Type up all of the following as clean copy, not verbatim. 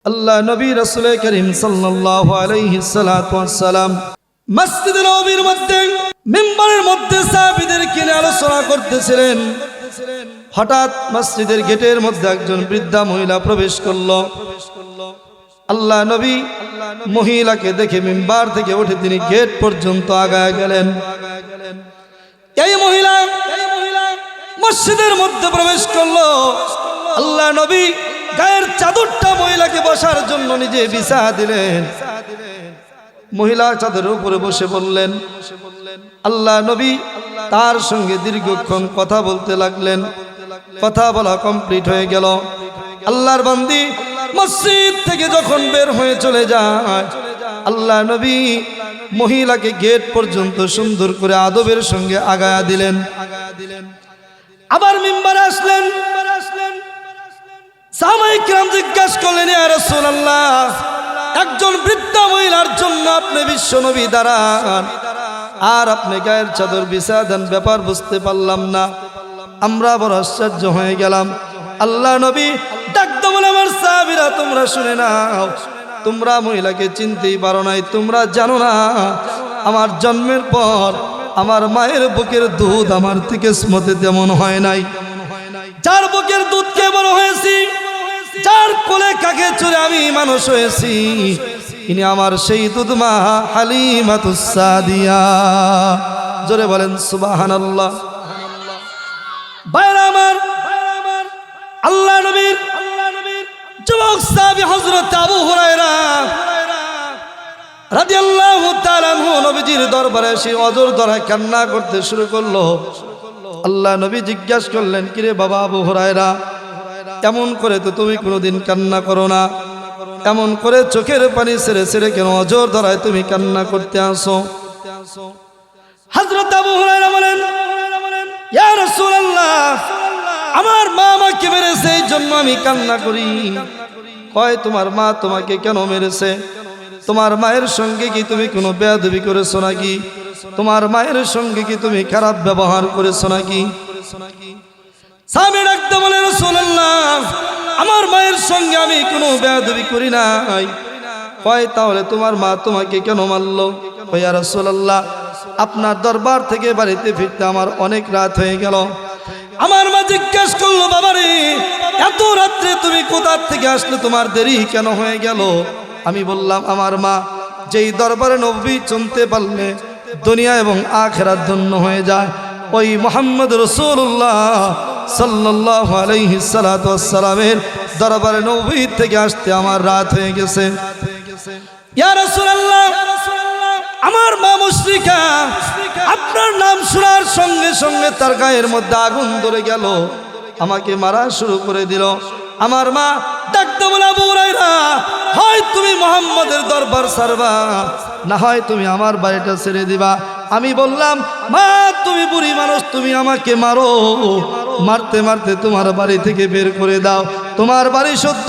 আল্লাহ নবী রাসূল করিম সাল্লাল্লাহু আলাইহি সাল্লাতু ওয়াসসালাম মসজিদে নববীর মধ্যে মিম্বরের মধ্যে সাহাবীদেরকে নিয়ে আলোচনা করতেছিলেন। হঠাৎ মসজিদের গেটের মধ্যে একজন বৃদ্ধা মহিলা প্রবেশ করলো। আল্লাহ নবী মহিলাকে দেখে মিম্বার থেকে উঠে তিনি গেট পর্যন্ত আগায় গেলেন। এই মহিলা মসজিদের মধ্যে প্রবেশ করলো। আল্লাহ নবী গায়ের চাদরটা মহিলাকে বসার জন্য নিজে বিছায়া দিলেন। মহিলা চাদরের উপরে বসে বললেন। আল্লাহ নবী তার সঙ্গে দীর্ঘক্ষণ কথা বলতে লাগলেন। কথা বলা কমপ্লিট হয়ে গেল। আল্লাহর বান্দি মসজিদ থেকে যখন বের হয়ে চলে যায়, আল্লাহ নবী মহিলাকে গেট পর্যন্ত সুন্দর করে আদবের সঙ্গে আগায়া দিলেন। আবার মিম্বারে আসলেন। সাহাবায়ে কিরাম জিজ্ঞাসা করলেন, ইয়া রাসূলুল্লাহ, একজন বৃদ্ধা মহিলার জন্য আপনি বিশ্ব নবী দাঁড়ান আর আপনি গায়ের চাদর বিছায়া দেন, ব্যাপার বুঝতে পারলাম না। আমরা বড় আশ্চর্য হয়ে গেলাম। আল্লাহ নবী ডাকতে বলে, আমার সাহাবীরা তোমরা শুনে নাও, তোমরা মহিলাকে চিনতেই পারো নাই, তোমরা জানো না আমার জন্মের পর আমার মায়ের বুকের দুধ আমার থেকে স্মতে তেমন হয় নাই। যার বুকের দুধ কে বড় হয়েছি, যার কোলে কাকে চড়ে আমি মানুষ হয়েছি, ইনি আমার সেই দুধ মা হালিমাতুস সাদিয়া। জোরে বলেন সুবহানাল্লাহ। ভাইরা আমার, আল্লাহ নবীর যুবক সাহাবী হযরত আবু হুরায়রা রাদিয়াল্লাহু তাআলা আনহু নবীজির দরবারে এসে অজর ধরায় কান্না করতে শুরু করলো। আল্লাহ নবী জিজ্ঞাসা করলেন, কিরে বাবা আবু হুরায়রা, এমন করে তো তুমি কোনোদিন কান্না করো না, এমন করে চোখের পানি ছেড়ে ছেড়ে কেন অজর ধরায় তুমি কান্না করতে আসো? হযরত আবু হুরায়রা বলেন, ইয়া রাসূলুল্লাহ, আমার মা আমাকে মেরেছে, এই জন্য আমি কান্না করি। কয়, তোমার মা তোমাকে কেন মেরেছে? তোমার মায়ের সঙ্গে কি তুমি কোনো বেয়াদবি করেছো নাকি? তোমার মায়ের সঙ্গে কি তুমি খারাপ ব্যবহার করেছো নাকি? সাহাবী ডাকতে বলে, রাসূলুল্লাহ, আমার মায়ের সঙ্গে আমি কোনো বেয়াদবি করি নাই। কয়, তাহলে তোমার মা তোমাকে কেন মারলো? কয়, ইয়া রাসূলুল্লাহ, আপনার দরবার থেকে বাড়িতে ফিরতে আমার অনেক রাত হয়ে গেল। আমার মা জিজ্ঞাসা করলো, বাবারে, এত রাত্রে তুমি কোথা থেকে আসলে, তোমার দেরি কেন হয়ে গেল? আমি বললাম, আমার মা যেই দরবারে নবী চলতে পারলে দুনিয়া এবং আখিরাত ধন্য হয়ে যায়, ওই মুহাম্মদ রাসূলুল্লাহ সাল্লাল্লাহু আলাইহি সাল্লাতু ওয়াসসালামের দরবারে নবী থেকে আসতে আমার রাত হয়ে গেছে। ইয়া রাসূলুল্লাহ, আমার মা মুশরিকা, আপনার নাম শোনার সঙ্গে সঙ্গে তার গায়ের মধ্যে আগুন ধরে গেল, আমাকে মারা শুরু করে দিল। আমার মা ডাকতে বলে, আবু হুরায়রা, হয় তুমি মুহাম্মদের দরবার ছাড়বা, না হয় তুমি আমার বাড়িটা ছেড়ে দিবা। আমি বললাম, মা তুমি বুড়ি মানুষ, তুমি আমাকে মারো, মারতে মারতে তোমার বাড়ি থেকে বের করে দাও। তোমার বাড়ি সত্য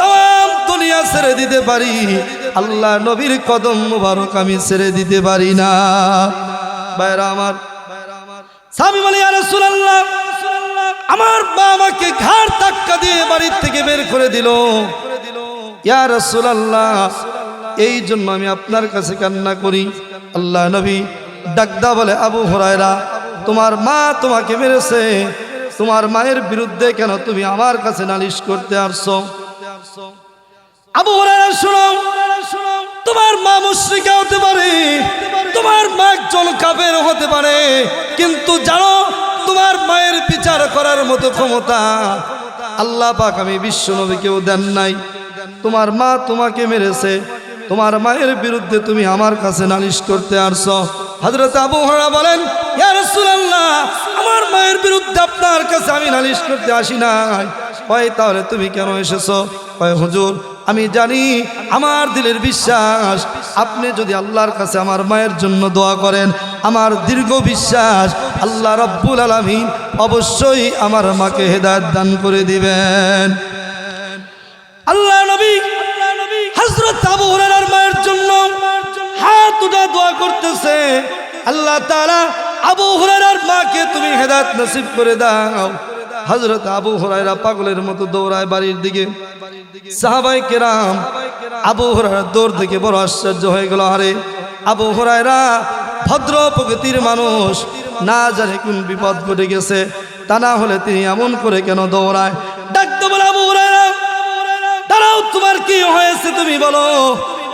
তাম দুনিয়া ছেড়ে দিতে পারি, আল্লাহ নবীর কদম মুবারক আমি ছেড়ে দিতে পারি না। ভাইরা আমার, সাহাবী বলে, ইয়া রাসূলুল্লাহ, আমার মা আমাকে ঘাড় ধাক্কা দিয়ে বাড়ির থেকে বের করে দিল। ইয়া রাসূলুল্লাহ, এই জন্য আমি আপনার কাছে কান্না করি। আল্লাহ নবী ডাকদা বলে, আবু হুরায়রা, তোমার মা তোমাকে মেরেছে, তোমার মায়ের বিরুদ্ধে কেন তুমি আমার কাছে নালিশ করতে আসছো? আবু হুরায়রা, শোনো, তোমার মা মুশরিকা হতে পারে, তোমার মা একজন কাফের হতে পারে, কিন্তু জানো তোমার মায়ের বিচার করার মতো ক্ষমতা আল্লাহ পাক আমি বিশ্ব নবীকেও দেন নাই। তোমার মা তোমাকে মেরেছে, তোমার মায়ের বিরুদ্ধে তুমি আমার কাছে নালিশ করতে আসছো। হযরত আবু হুরায়রা বলেন, ইয়া রাসূলুল্লাহ, আমার মায়ের বিরুদ্ধে আপনার কাছে আমি নালিশ করতে আসি নাই। কয়, তাহলে তুমি কেন এসেছো? কয়, হুজুর, আমি জানি, আমার দিলের বিশ্বাস, আপনি যদি আল্লাহর কাছে আমার মায়ের জন্য দোয়া করেন, আমার দীর্ঘ বিশ্বাস আল্লাহ রাব্বুল আলামিন অবশ্যই আমার মাকে হেদায়েত দান করে দিবেন। আল্লাহ নবী হযরত আবু হুরায়রার মায়ের জন্য হাত উঠে দোয়া করতেছে, আল্লাহ তাআলা আবু হুরায়রার মাকে তুমি হেদায়েত নসিব করে দাও। হযরত আবু হুরায়রা পাগলের মতো দৌড়ায় বাড়ির দিকে। সাহাবায়ে কেরাম আবু হুরায়রার দৌড় দেখে বড় আশ্চর্য হয়ে গেল। আরে আবু হুরায়রা ভদ্র প্রকৃতির মানুষ, না জানে কোন বিপদ ঘটে গেছে, তা না হলে তিনি এমন করে কেন দৌড়ায়? ডাকতে বলে, আবু হুরায়রা দাঁড়াও, তোমার কি হয়েছে তুমি বলো।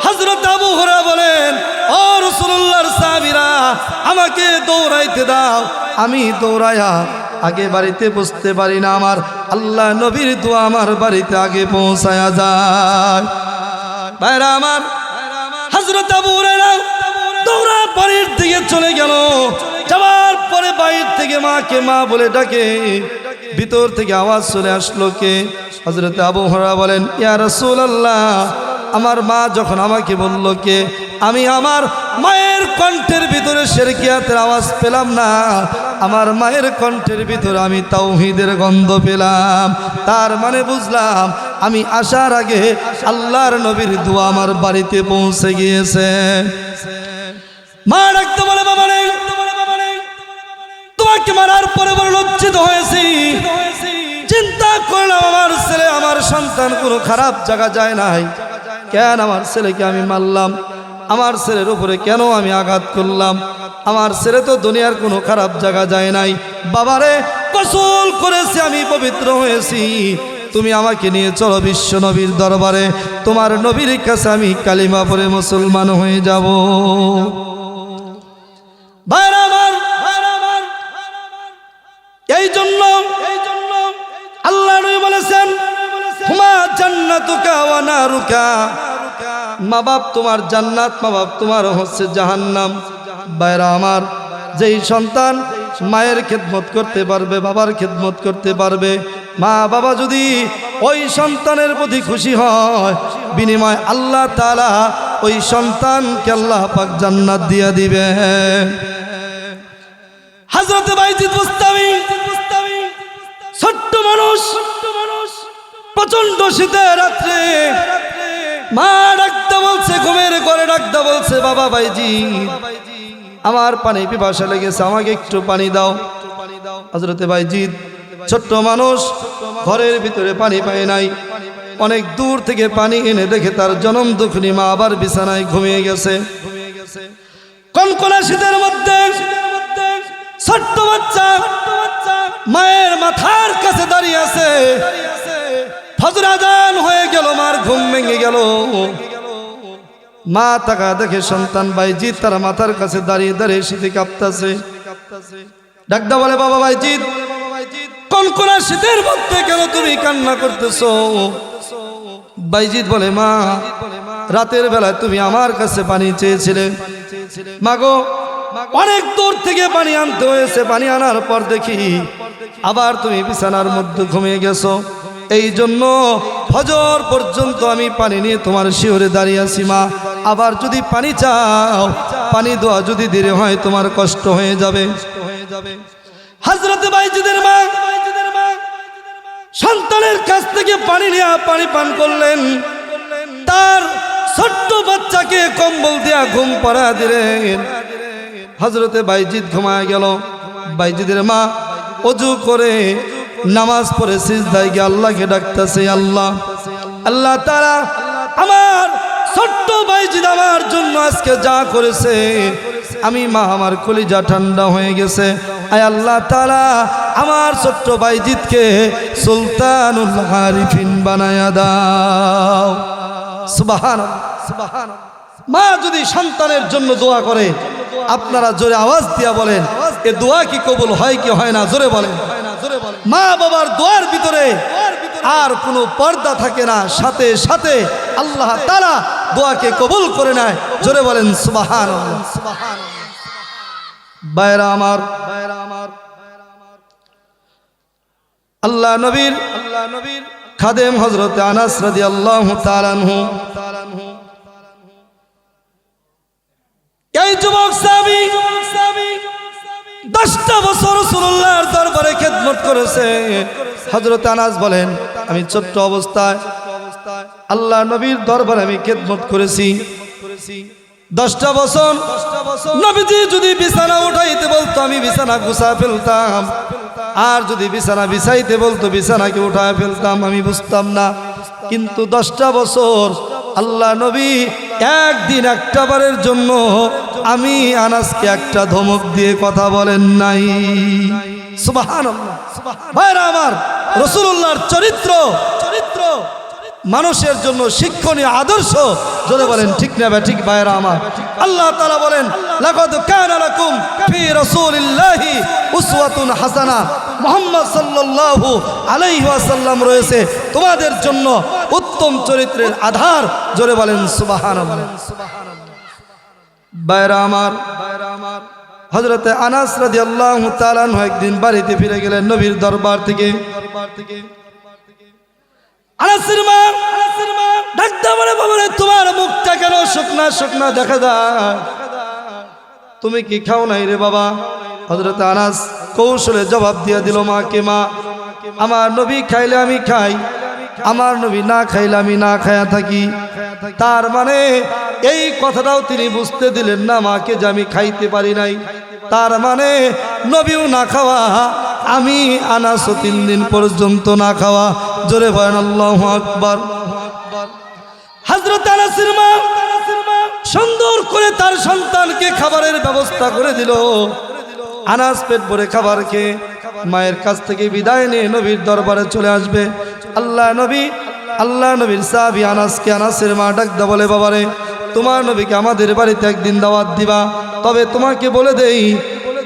হযরত আবু হুরায়রা বলেন, ও রাসূলুল্লাহর সাহাবীরা, আমাকে দৌড়াইতে দাও, আমি দৌড়ায়া আগে বাড়িতে পৌঁছতে পারি না, আমার আল্লাহ নবীর দোয়া আমার বাড়িতে আগে পৌঁছায়া যায়। ভাইরা আমার, হযরত আবু হুরায়রা দৌড়া বাড়ির দিকে চলে গেল। যাওয়ার পরে বাইরে থেকে মাকে মা বলে ডাকে, ভিতর থেকে আওয়াজ চলে আসলো, কে? হযরত আবু হুরায়রা বলেন, ইয়া রাসূলুল্লাহ, আমার মা যখন আমাকে বলল কে, আমি আমার মায়ের কণ্ঠের ভিতরে শিরকিয়াতের আওয়াজ পেলাম না, আমার মায়ের কণ্ঠের ভিতরে আমি তাওহীদের গন্ধ পেলাম। তার মানে বুঝলাম আমি আসার আগে আল্লাহর নবীর দোয়া আমার বাড়িতে পৌঁছে গিয়েছে। মা ডাকতে বলে, বাবা রে, তোমাকে মারার পরে বড় লজ্জিত হয়েছি। চিন্তা করলাম আমার ছেলে, আমার সন্তান কোনো খারাপ জায়গা যায় নাই, কেন আমার ছেলেকে আমি মারলাম? আমার ছেলের উপরে কেন আমি আঘাত করলাম? আমার ছেলে তো দুনিয়ার কোনো খারাপ জায়গা যায় নাই। বাবারে, গোসল করেছি, আমি পবিত্র হয়েছি, তুমি আমাকে নিয়ে চলো বিশ্ব নবীর দরবারে, তোমার নবীর কাছে আমি কালিমা পড়ে মুসলমান হয়ে যাব। ভাইরা আমার, এই জন্য আল্লাহ নবী বলেছেন, হুমা জান্নাতুকা ওয়া নারুকা, মা বাপ তোমার জান্নাত, মা বাপ তোমার হচ্ছে জাহান্নাম। ভাইরা আমার, যেই সন্তান মায়ের খেদমত করতে পারবে, বাবার খেদমত করতে পারবে, মা বাবা যদি ওই সন্তানের প্রতি খুশি হয়, বিনিময় আল্লাহ তাআলা ওই সন্তানকে আল্লাহ পাক জান্নাত দিয়া দিবে। হযরত বাইজিদ বুস্তামি, ছোট্ট মানুষ, প্রচন্ড শীতের রাত্রে মা ডাকতে বলছে, ঘুমের ঘরে ডাকতে বলছে, বাবা বাইজিদ, আমার পানি পিপাসা লেগেছে, আমাকে একটু পানি দাও। হযরত বাইজিদ ছোট্ট মানুষ, ঘরের ভিতরে পানি পায় নাই, অনেক দূর থেকে পানি এনে দেখে তার জনম দুঃখিনী মা আবার বিছানায় ঘুমিয়ে গেছে। কনকনা শীতের মধ্যে ছোট্ট বাচ্চা মায়ের মাথার কাছে দাঁড়িয়ে আছে। ফজর আজান হয়ে গেল, মার ঘুম ভেঙে গেল। মা তাকা দেখে সন্তান বাইজিদ তার মাথার কাছে দাঁড়িয়ে দাঁড়িয়ে শীতে কাঁপতাছে। ডাকদা বলে, বাবা বাইজিদ, কনকনা শীতের মধ্যে কেন তুমি কান্না করতেছো? বাইজিদ বলে, মা, রাতের বেলায় তুমি আমার কাছে পানি চেয়েছিলে, মাগো অনেক দূর থেকে পানি আনতে হয়েছে, পানি আনার পর দেখি আবার তুমি বিছানার মধ্যে ঘুমিয়ে গেছো, এই জন্য ফজর পর্যন্ত আমি পানি নিয়ে তোমার শিওরে দাঁড়িয়ে আছি। মা, আবার যদি পানি চাও, পানি দেওয়া যদি দেরি হয় তোমার কষ্ট হয়ে যাবে। হযরত বাইজিদের মা সন্তানের কাছ থেকে পানি নিয়ে পানি পান করলেন, তার ছোট্ট বাচ্চাকে কম্বল দিয়া ঘুম পাড়া দিলেন। হযরতে বাইজিদ ঘুমায় গেল। বাইজিদের মা ওযু করে নামাজ পড়ে সিজদায় গিয়ে আল্লাহকে ডাকতেছে, আল্লাহ, আল্লাহ তাআলা, আমার ছোট্ট বাইজিদ আমার জন্য আজকে যা করেছে, আমি মা আমার কলিজা ঠান্ডা হয়ে গেছে। আয় আল্লাহ তাআলা, আমার ছোট্ট বাইজিদকে সুলতানুল আরিফিন বানায়া দাও। সুবহানাল্লাহ, সুবহানাল্লাহ। মা যদি সন্তানের জন্য দোয়া করে, আপনারা জোরে আওয়াজ দিয়া বলেন, এ দোয়া কি কবুল হয় কি হয় না? জোরে বলেন। মা বাবার দোয়ার ভিতরে আর কোনো পর্দা থাকে না, সাথে সাথে আল্লাহ তাআলা দোয়াকে কবুল করে নেয়। জোরে বলেন সুবহানাল্লাহ। ভাইরা আমার, আল্লাহ নবীর খাদেম হযরত আনাস রাদিয়াল্লাহু তাআলা আনহু, এই যুবক সাহাবী 10টা বছর রাসূলুল্লাহর দরবারে খেদমত করেছে। হযরত আনাস বলেন, আমি ছোট্ট অবস্থায় আল্লাহ নবীর দরবারে আমি খেদমত করেছি 10টা বছর। নবীজি যদি বিছানা উঠাইতে বলতো, আমি বিছানা গুছা ফেলতাম, আর যদি বিছানা বিছাইতে বলতো, বিছানাকে উঠায় ফেলতাম। আমি বুঝতাম না কিন্তু 10টা বছর আল্লাহ নবী একদিন একটা বারের জন্য আমি আনাসকে একটা ধমক দিয়ে কথা বলেন নাই। সুবহানাল্লাহ। ভাইরা আমার, রাসূলুল্লাহর চরিত্র মানুষের জন্য শিক্ষণীয় আদর্শ। জোরে বলেন ঠিক না বা ঠিক? ভাইরা আমার, আল্লাহ তাআলা বলেন লাকাদ কানা লাকুম ফি রাসূলিল্লাহি উসওয়াতুন হাসানাহ। মুহাম্মদ সাল্লাল্লাহু আলাইহি ওয়াসাল্লাম রয়েছে তোমাদের জন্য উত্তম চরিত্রের আধার। জোরে বলেন সুবহানাল্লাহ। ভাইরা আমার, হযরতে আনাস রাদিয়াল্লাহু তাআলা আনহু একদিন বাড়িতে ফিরে গেলেন নবীর দরবার থেকে। আনাসের মা ডাকতে বলে, বাবা তোমার মুখটা কেন শুকনা শুকনা দেখা যায়? তুমি কি খাও নাই রে বাবা? হযরত আনাস কৌশলে জবাব দিয়ে দিল মাকে, মা আমার নবী খাইলে আমি খাই, আমার নবী না খাইলে আমি না খায়া থাকি। তার মানে এই কথাটাও তিনি বুঝতে দিলেন না মাকে যে আমি খাইতে পারি নাই। তার মানে নবীও না খাওয়া, আমি আনাসও 3 দিন পর্যন্ত না খাওয়া। জোরে বলেন আল্লাহু আকবার। হযরত আনাসের মা সুন্দর করে তার সন্তানকে খাবারের ব্যবস্থা করে দিল। আনাস পেট ভরে খাবার খেয়ে মায়ের কাছ থেকে বিদায় নিয়ে নবীর দরবারে চলে আসবে। আল্লাহ নবীর সাহাবী আনাসকে আনাসের মা ডাকতে বলে, বাবারে তোমার নবীকে আমাদের বাড়িতে একদিন দাওয়াত দিবা, তবে তোমাকে বলে দেই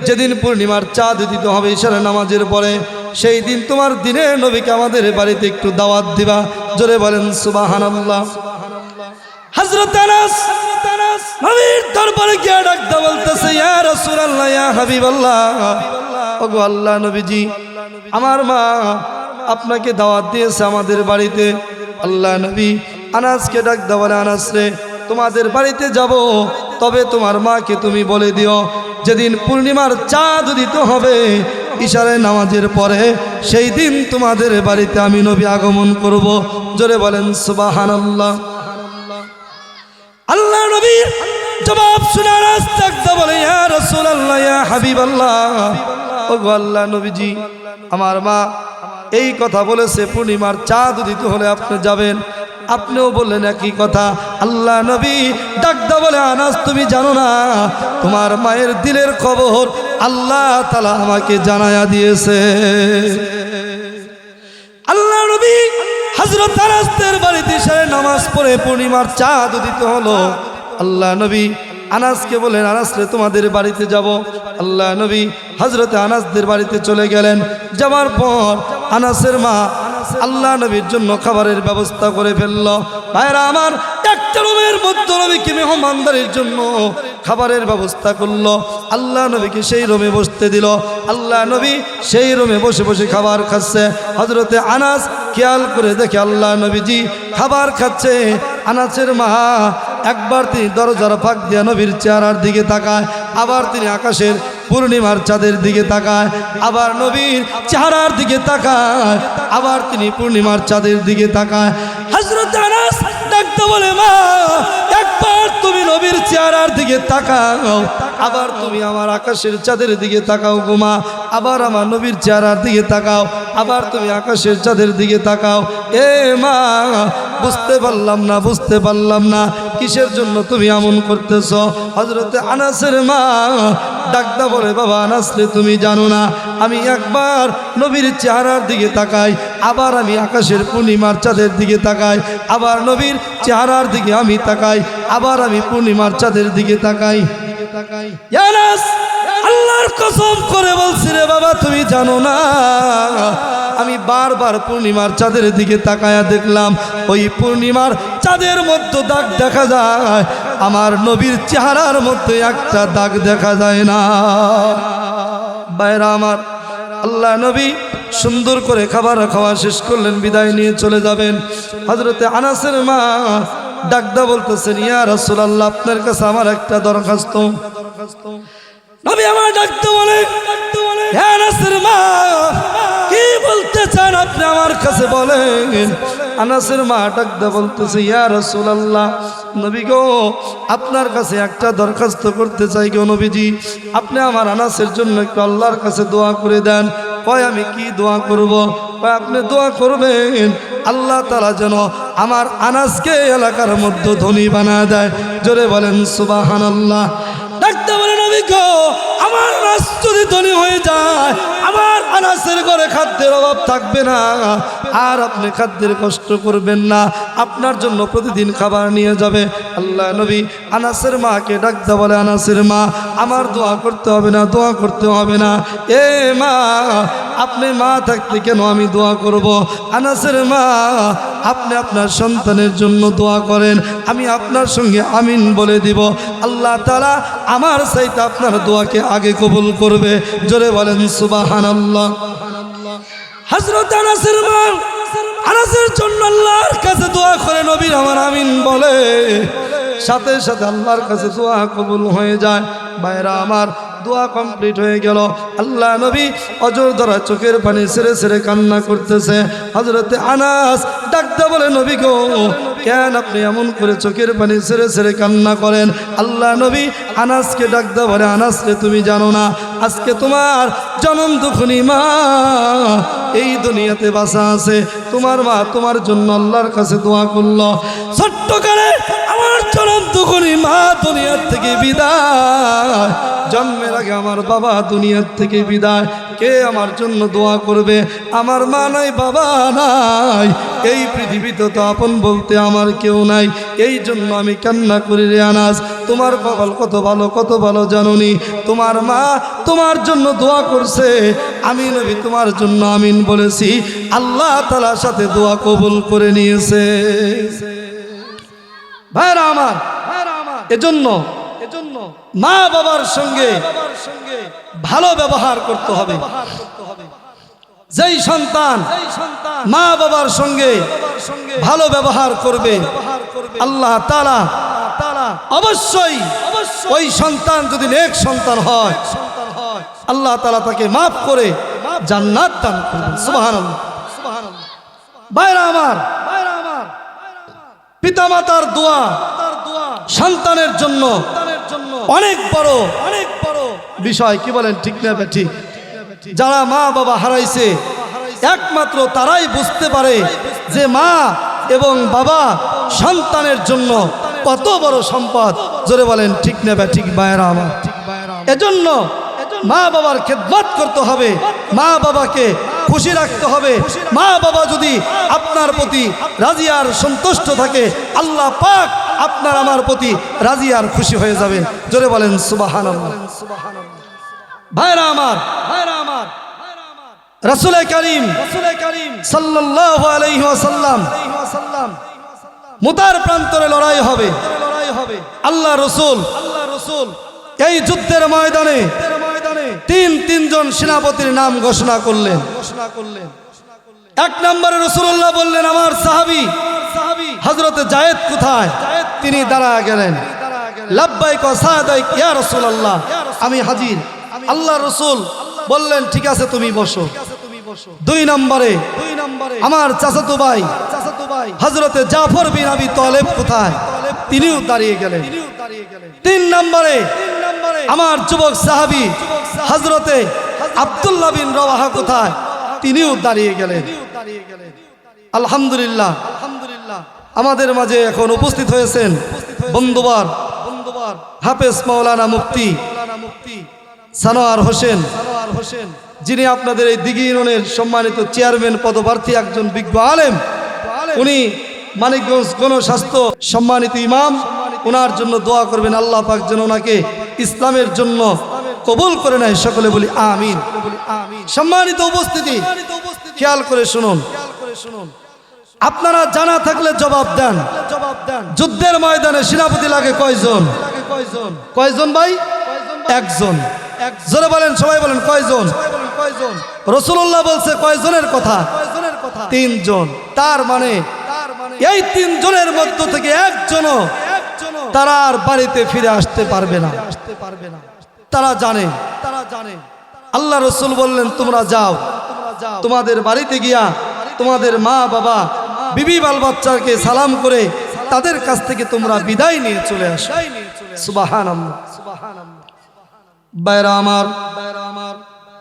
যেদিন পূর্ণিমার চাঁদ উদিত হবে ইশারা নামাজের পরে, সেই দিন তোমার দিনে নবীকে আমাদের বাড়িতে একটু দাওয়াত দিবা। জোরে বলেন সুবহানাল্লাহ। হযরত আনাস নবীর দরবারে গিয়ে ডাকতে বলতেছে, ইয়া রাসূলুল্লাহ, ইয়া হাবিবাল্লাহ, ওগো আল্লাহ নবীজি, আমার মা আপনাকে দাওয়াত দিয়েছে আমাদের বাড়িতে। আল্লাহ নবী আনাসকে ডাকতে বলে, আনাস রে তোমাদের বাড়িতে যাব, তবে তোমার মাকে তুমি বলে দিও যেদিন পূর্ণিমার চাঁদ উদিত হবে ইশারায় নামাজের পরে, সেই দিন তোমাদের বাড়িতে আমি নবী আগমন করব। জোরে বলেন সুবহানাল্লাহ। আল্লাহ নবীর জবাব শুনে আনাস ডাকতে বলে, ইয়া রাসূলুল্লাহ, ইয়া হাবিবাল্লাহ, ওগো আল্লাহ নবীজি, আমার মা এই কথা বলেছে পূর্ণিমার চাঁদ উদিত হলে আপনি যাবেন। আপনিও বললেন একই কথা। আল্লাহ নবী ডাকতে বলে, আনাস তুমি জানো না তোমার মায়ের দিলের খবর আল্লাহ তাআলা আমাকে জানায়া দিয়েছে। আল্লাহ নবী হযরত আনাসের বাড়িতে এসে নামাজ পড়ে পূর্ণিমার চাঁদ উদিত হলো। আল্লাহ নবী আনাসকে বলেন, আনাস রে তোমাদের বাড়িতে যাব। আল্লাহ নবী হযরতে আনাসদের বাড়িতে চলে গেলেন। যাওয়ার পর আনাসের মা আল্লাহ নবীর জন্য খাবারের ব্যবস্থা করে ফেলল। ভাইরা আমার, একটা রুমের মধ্যে নবীকে মেহমানদারির জন্য খাবারের ব্যবস্থা করলো। আল্লাহ নবীকে সেই রুমে বসতে দিল। আল্লাহ নবী সেই রুমে বসে বসে খাবার খাচ্ছে। হযরতে আনাস খেয়াল করে দেখে আল্লাহ নবীজি খাবার খাচ্ছে। আনাসের মা একবার তিনি দরজার ফাঁক দিয়ে নবীর চেহারার দিকে তাকায়, আবার তিনি আকাশের পূর্ণিমার চাঁদের দিকে তাকায়, আবার নবীর চেহারার দিকে তাকায়, আবার তিনি পূর্ণিমার চাঁদের দিকে তাকায়। হযরত আনাস ডাকতে বলে, মা একবার তুমি নবীর চেহারার দিকে তাকাও, আবার তুমি আমার আকাশের চাঁদের দিকে তাকাও গো মা, আবার আমার নবীর চেহারার দিকে তাকাও, আবার তুমি আকাশের চাঁদের দিকে তাকাও। এ মা বুঝতে পারলাম না কিসের জন্য তুমি এমন করতেছ? হযরতে আনাসের মা ডাকতে বলে, বাবা আনাস রে তুমি জানো না আমি একবার নবীর চেহারার দিকে তাকাই, আবার আমি আকাশের পূর্ণিমার চাঁদের দিকে তাকাই, আবার নবীর চেহারার দিকে আমি তাকাই, আবার আমি পূর্ণিমার চাঁদের দিকে তাকাই। আনাস আল্লাহর কসম করে বলছি রে বাবা তুমি জানো না আমি বারবার পূর্ণিমার চাঁদের দিকে তাকায়া দেখলাম, ওই পূর্ণিমার চাঁদের মধ্যে দাগ দেখা যায়, আমার নবীর চেহারার মধ্যে একটা দাগ দেখা যায় না। বাইরা আমার, আল্লাহ নবী সুন্দর করে খাবার খাওয়া শেষ করলেন, বিদায় নিয়ে চলে যাবেন। হযরতে আনাসের মা ডাকদা বলতেছেন, ইয়া রাসূলুল্লাহ আপনার কাছে আমার একটা দরখাস্ত। নবী আমার ডাকতে বলে, হে আনাসের মা কি বলতে চান আপনি আমার কাছে বলেন। আনাসের মা ডাকতে বলতেছে, ইয়া রাসূলুল্লাহ নবী গো আপনার কাছে একটা দরখাস্ত করতে চাই গো নবীজি, আপনি আমার আনাসের জন্য একটু আল্লাহর কাছে দোয়া করে দেন। কয় আমি কি দোয়া করব? আপনি দোয়া করবেন আল্লাহ তাআলা যেন আমার আনাসকে এলাকার মধ্যে ধনী বানায় দেয়। জোরে বলেন সুবহানাল্লাহ। ডাকতে বলেন নবী গো, আমার আনাস যদি ধনী হয়ে যায়, আমার আনাসের ঘরে খাদ্যের অভাব থাকবে না, আর আপনি খাদ্যের কষ্ট করবেন না, আপনার জন্য প্রতিদিন খাবার নিয়ে যাবে। আল্লাহ নবী আনাসের মাকে ডাকতে বলে, আনাসের মা, আমার দোয়া করতে হবে না, দোয়া করতে হবে না। এ মা, আপনি মা থাকতে কেন আমি দোয়া করব? আনাসের মা, আপনি আপনার সন্তানের জন্য দোয়া করেন, আমি আপনার সঙ্গে আমিন বলে দিব। আল্লাহ তাআলা আমার চাইতে আপনার দোয়াকে আগে কবুল করবে। জোরে বলেন সুবহানাল্লাহ। হযরত আনাসের মা আনাসের জন্য আল্লাহর কাছে দোয়া করে, নবীর আমার আমিন বলে, সাথে সাথে আল্লাহর কাছে দোয়া কবুল হয়ে যায়। ভাইরা আমার, দোয়া কমপ্লিট হয়ে গেল। আল্লাহ নবী অজর ধরা চোখের পানি ছেড়ে ছেড়ে কান্না করতেছে। হযরতে আনাস ডাকতে বলে, নবী গো, কেন আপনি এমন করে চোখের পানি ছেড়ে ছেড়ে কান্না করেন? আল্লাহ নবী আনাসকে ডাকতে বলে, আনাস রে, তুমি জানো না আজকে তোমার জনম দুঃখনী মা এই দুনিয়াতে বাঁচা আছে। তোমার মা তোমার জন্য আল্লাহর কাছে দোয়া করলো। ছোট্ট কালে আমার জনম দুঃখনী মা দুনিয়ার থেকে বিদায়, জন্মের আগে আমার বাবা দুনিয়ার থেকে বিদায়। কে আমার জন্য দোয়া করবে? আমার মা নাই, বাবা নাই, এই পৃথিবীতে তো আপন বলতে আমার কেউ নাই। এই জন্য আমি কান্না করি রে আনাস। তোমার কপাল কত ভালো, কত ভালো জানোনি? তোমার মা তোমার জন্য দোয়া করছে, আমি নবী তোমার জন্য আমিন বলেছি, আল্লাহ তাআলার সাথে দোয়া কবুল করে নিয়েছে। ভাইরা আমার, এজন্য মা বাবার সঙ্গে ভালো ব্যবহার করতে হবে। যেই সন্তান মা বাবার সঙ্গে ভালো ব্যবহার করবে, আল্লাহ তাআলা অবশ্যই ওই সন্তান যদি নেক সন্তান হয়, আল্লাহ তাআলা তাকে মাফ করে জান্নাত দান করবেন। সুবহানাল্লাহ। ভাইরা আমার, পিতামাতার দোয়া সন্তানের জন্য অনেক বড় বিষয়। কি বলেন, ঠিক না ঠিক? যারা মা বাবা হারাইছে একমাত্র তারাই বুঝতে পারে যে মা এবং বাবা সন্তানের জন্য কত বড় সম্পদ। জোরে বলেন ঠিক না ঠিক? ভাইরা আমার, এজন্য মা বাবার খেদমত করতে হবে, মা বাবাকে খুশি রাখতে হবে। মা বাবা যদি আপনার প্রতি রাজি আর সন্তুষ্ট থাকে, আল্লাহ পাক আপনার আমার প্রতি রাজি আর খুশি হয়ে যাবে। জোরে বলেন সুবহানাল্লাহ। ভাইরা আমার, রাসূল কারীম সাল্লাল্লাহু আলাইহি ওয়াসাল্লাম মুতার প্রান্তরে লড়াই হবে। আল্লাহ রসুল এই যুদ্ধের ময়দানে তিনজন সেনাপতির নাম ঘোষণা করলেন। এক নম্বরে রাসূলুল্লাহ বললেন, আমার সাহাবী হযরতে যায়েদ কোথায়? তিনি দাঁড়ায় গেলেন। লাব্বাইক ওয়া সাদাইক ইয়া রাসূলুল্লাহ, আমি হাজির। আল্লাহ রসুল বললেন, ঠিক আছে, তুমি বসো। দুই নম্বরে আমার চাচাতো ভাই হযরতে জাফর বিন আবি তালেব কোথায়? তিনিও দাঁড়িয়ে গেলেন। তিন নম্বরে আমার যুবক সাহাবী হযরতে আব্দুল্লাহ বিন রওয়াহা কোথায়? তিনিও দাঁড়িয়ে গেলেন। আলহামদুলিল্লাহ, আমাদের মাঝে এখন উপস্থিত হয়েছেন বন্ধুবার হাফেজ মাওলানা মুফতি সানোয়ার হোসেন, যিনি আপনাদের এই দিঘি ইউনিয়নের সম্মানিত চেয়ারম্যান পদপ্রার্থী, একজন বিজ্ঞ আলেম। উনি মানিকগঞ্জ গণস্বাস্থ্য সম্মানিত ইমাম। ওনার জন্য দোয়া করবেন, আল্লাহ পাক যেন ওনাকে ইসলামের জন্য কবুল করে নেয়। সকলে বলি আমিন। সম্মানিত উপস্থিতি, খেয়াল করে শুনুন। আপনারা জানা থাকলে জবাব দেন। যুদ্ধের ময়দানে সেনাপতি লাগে কয়জন? কয়জন ভাই? একজন। জোরে বলেন, সবাই বলেন কয়জন? রাসূলুল্লাহ বলছে কয়জনের কথা? তিনজন। তার মানে এই তিনজনের মধ্য থেকে একজনও তারা আর বাড়িতে ফিরে আসতে পারবে না। তারা জানে। আল্লাহ রসুল বললেন, তোমরা যাও, তোমাদের বাড়িতে গিয়া তোমাদের মা বাবা বিবি বাল বাচ্চাকে সালাম করে তাদের কাছ থেকে তোমরা বিদায় নিয়ে চলে আসো। সুবহানাল্লাহ। ভাইরা আমার,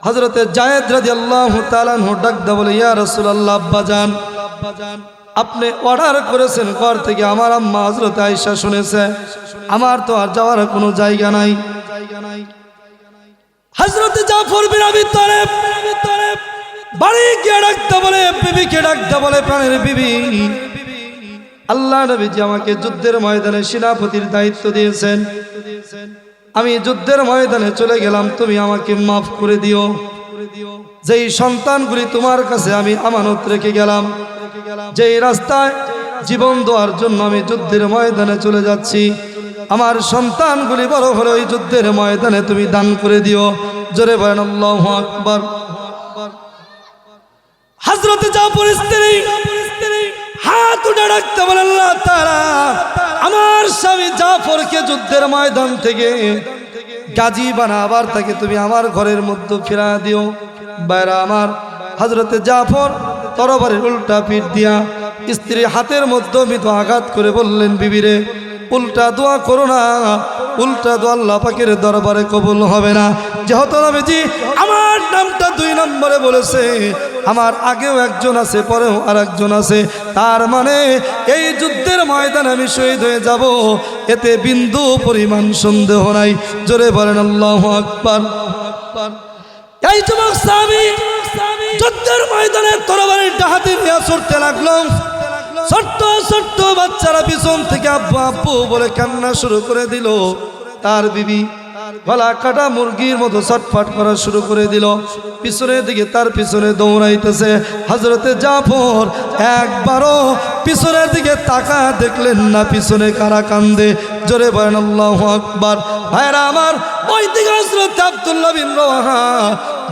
হযরতে জায়েদ রাদিয়াল্লাহু তাআলা আনহু ডাক দিয়ে বলে, ইয়া রাসূলুল্লাহ, আব্বাজান আপনি অর্ডার করেছেন ঘর থেকে, আমার আম্মা হযরত আয়েশা শুনেছে, আমার তো আর যাওয়ার কোনো জায়গা নাই। হযরত জাফর বিন আবি তালেব বাড়ি গিয়ে ডাকতে বলে, বিবিকে ডাকতে বলে, প্রাণের বিবি, আল্লাহ নবীজি আমাকে যুদ্ধের ময়দানে সেনাপতির দায়িত্ব দিয়েছেন, আমি যুদ্ধের ময়দানে চলে গেলাম, তুমি আমাকে মাফ করে দিও। যেই সন্তানগুলি তোমার কাছে আমি আমানত রেখে গেলাম, যেই রাস্তায় জীবন দেওয়ার জন্য আমি যুদ্ধের ময়দানে চলে যাচ্ছি, আমার সন্তানগুলি বড় হলে ওই যুদ্ধের ময়দানে তুমি দান করে দিও। জোরে বলেন আল্লাহু আকবার। হযরত জাফর স্ত্রী হাত উঠে ডাকতে বলেন, আল্লাহ তাআলা আমার স্বামী জাফরকে যুদ্ধের ময়দান থেকে গাজী বানাবার তাকে তুমি আমার ঘরের মধ্যে ফিরা দিও। বাইরা আমার, হযরতে জাফর তরবারির উল্টা পিঠ দিয়া স্ত্রী হাতের মধ্যে মৃদু আঘাত করে বললেন, বিবিরে উল্টা দোয়া করো না, উল্টা দোয়া আল্লাহ পাকের দরবারে কবুল হবে না। যেহেতু নবীজি আমার নামটা 2 নম্বরে বলেছে, আমার আগেও একজন আছে, পরেও আর একজন আছে, তার মানে এই যুদ্ধের ময়দানে আমি শহীদ হয়ে যাব, এতে বিন্দু পরিমাণ সন্দেহ নাই। জোরে বলেন আল্লাহু আকবার। এই যুবক সাহাবী যুদ্ধের ময়দানে তরবারির ডাহাতি নিয়ে ছুটতে লাগলো। ছোট্ট ছোট্ট বাচ্চারা পিছন থেকে আব্বু আব্বু বলে কান্না শুরু করে দিল। তার বিবি গলা কাটা মুরগির মতো ছটফট করা শুরু করে দিল। পিছনের দিকে তার পিছনে দৌড়াইতেছে। হযরতে জাফর একবারও পিছনের দিকে তাকা দেখলেন না, পিছনে কারা কান্দে। জোরে বলেন আল্লাহু আকবার। ভাইরা আমার, ওই দিকে হযরত আব্দুল্লাহ বিন রওয়াহা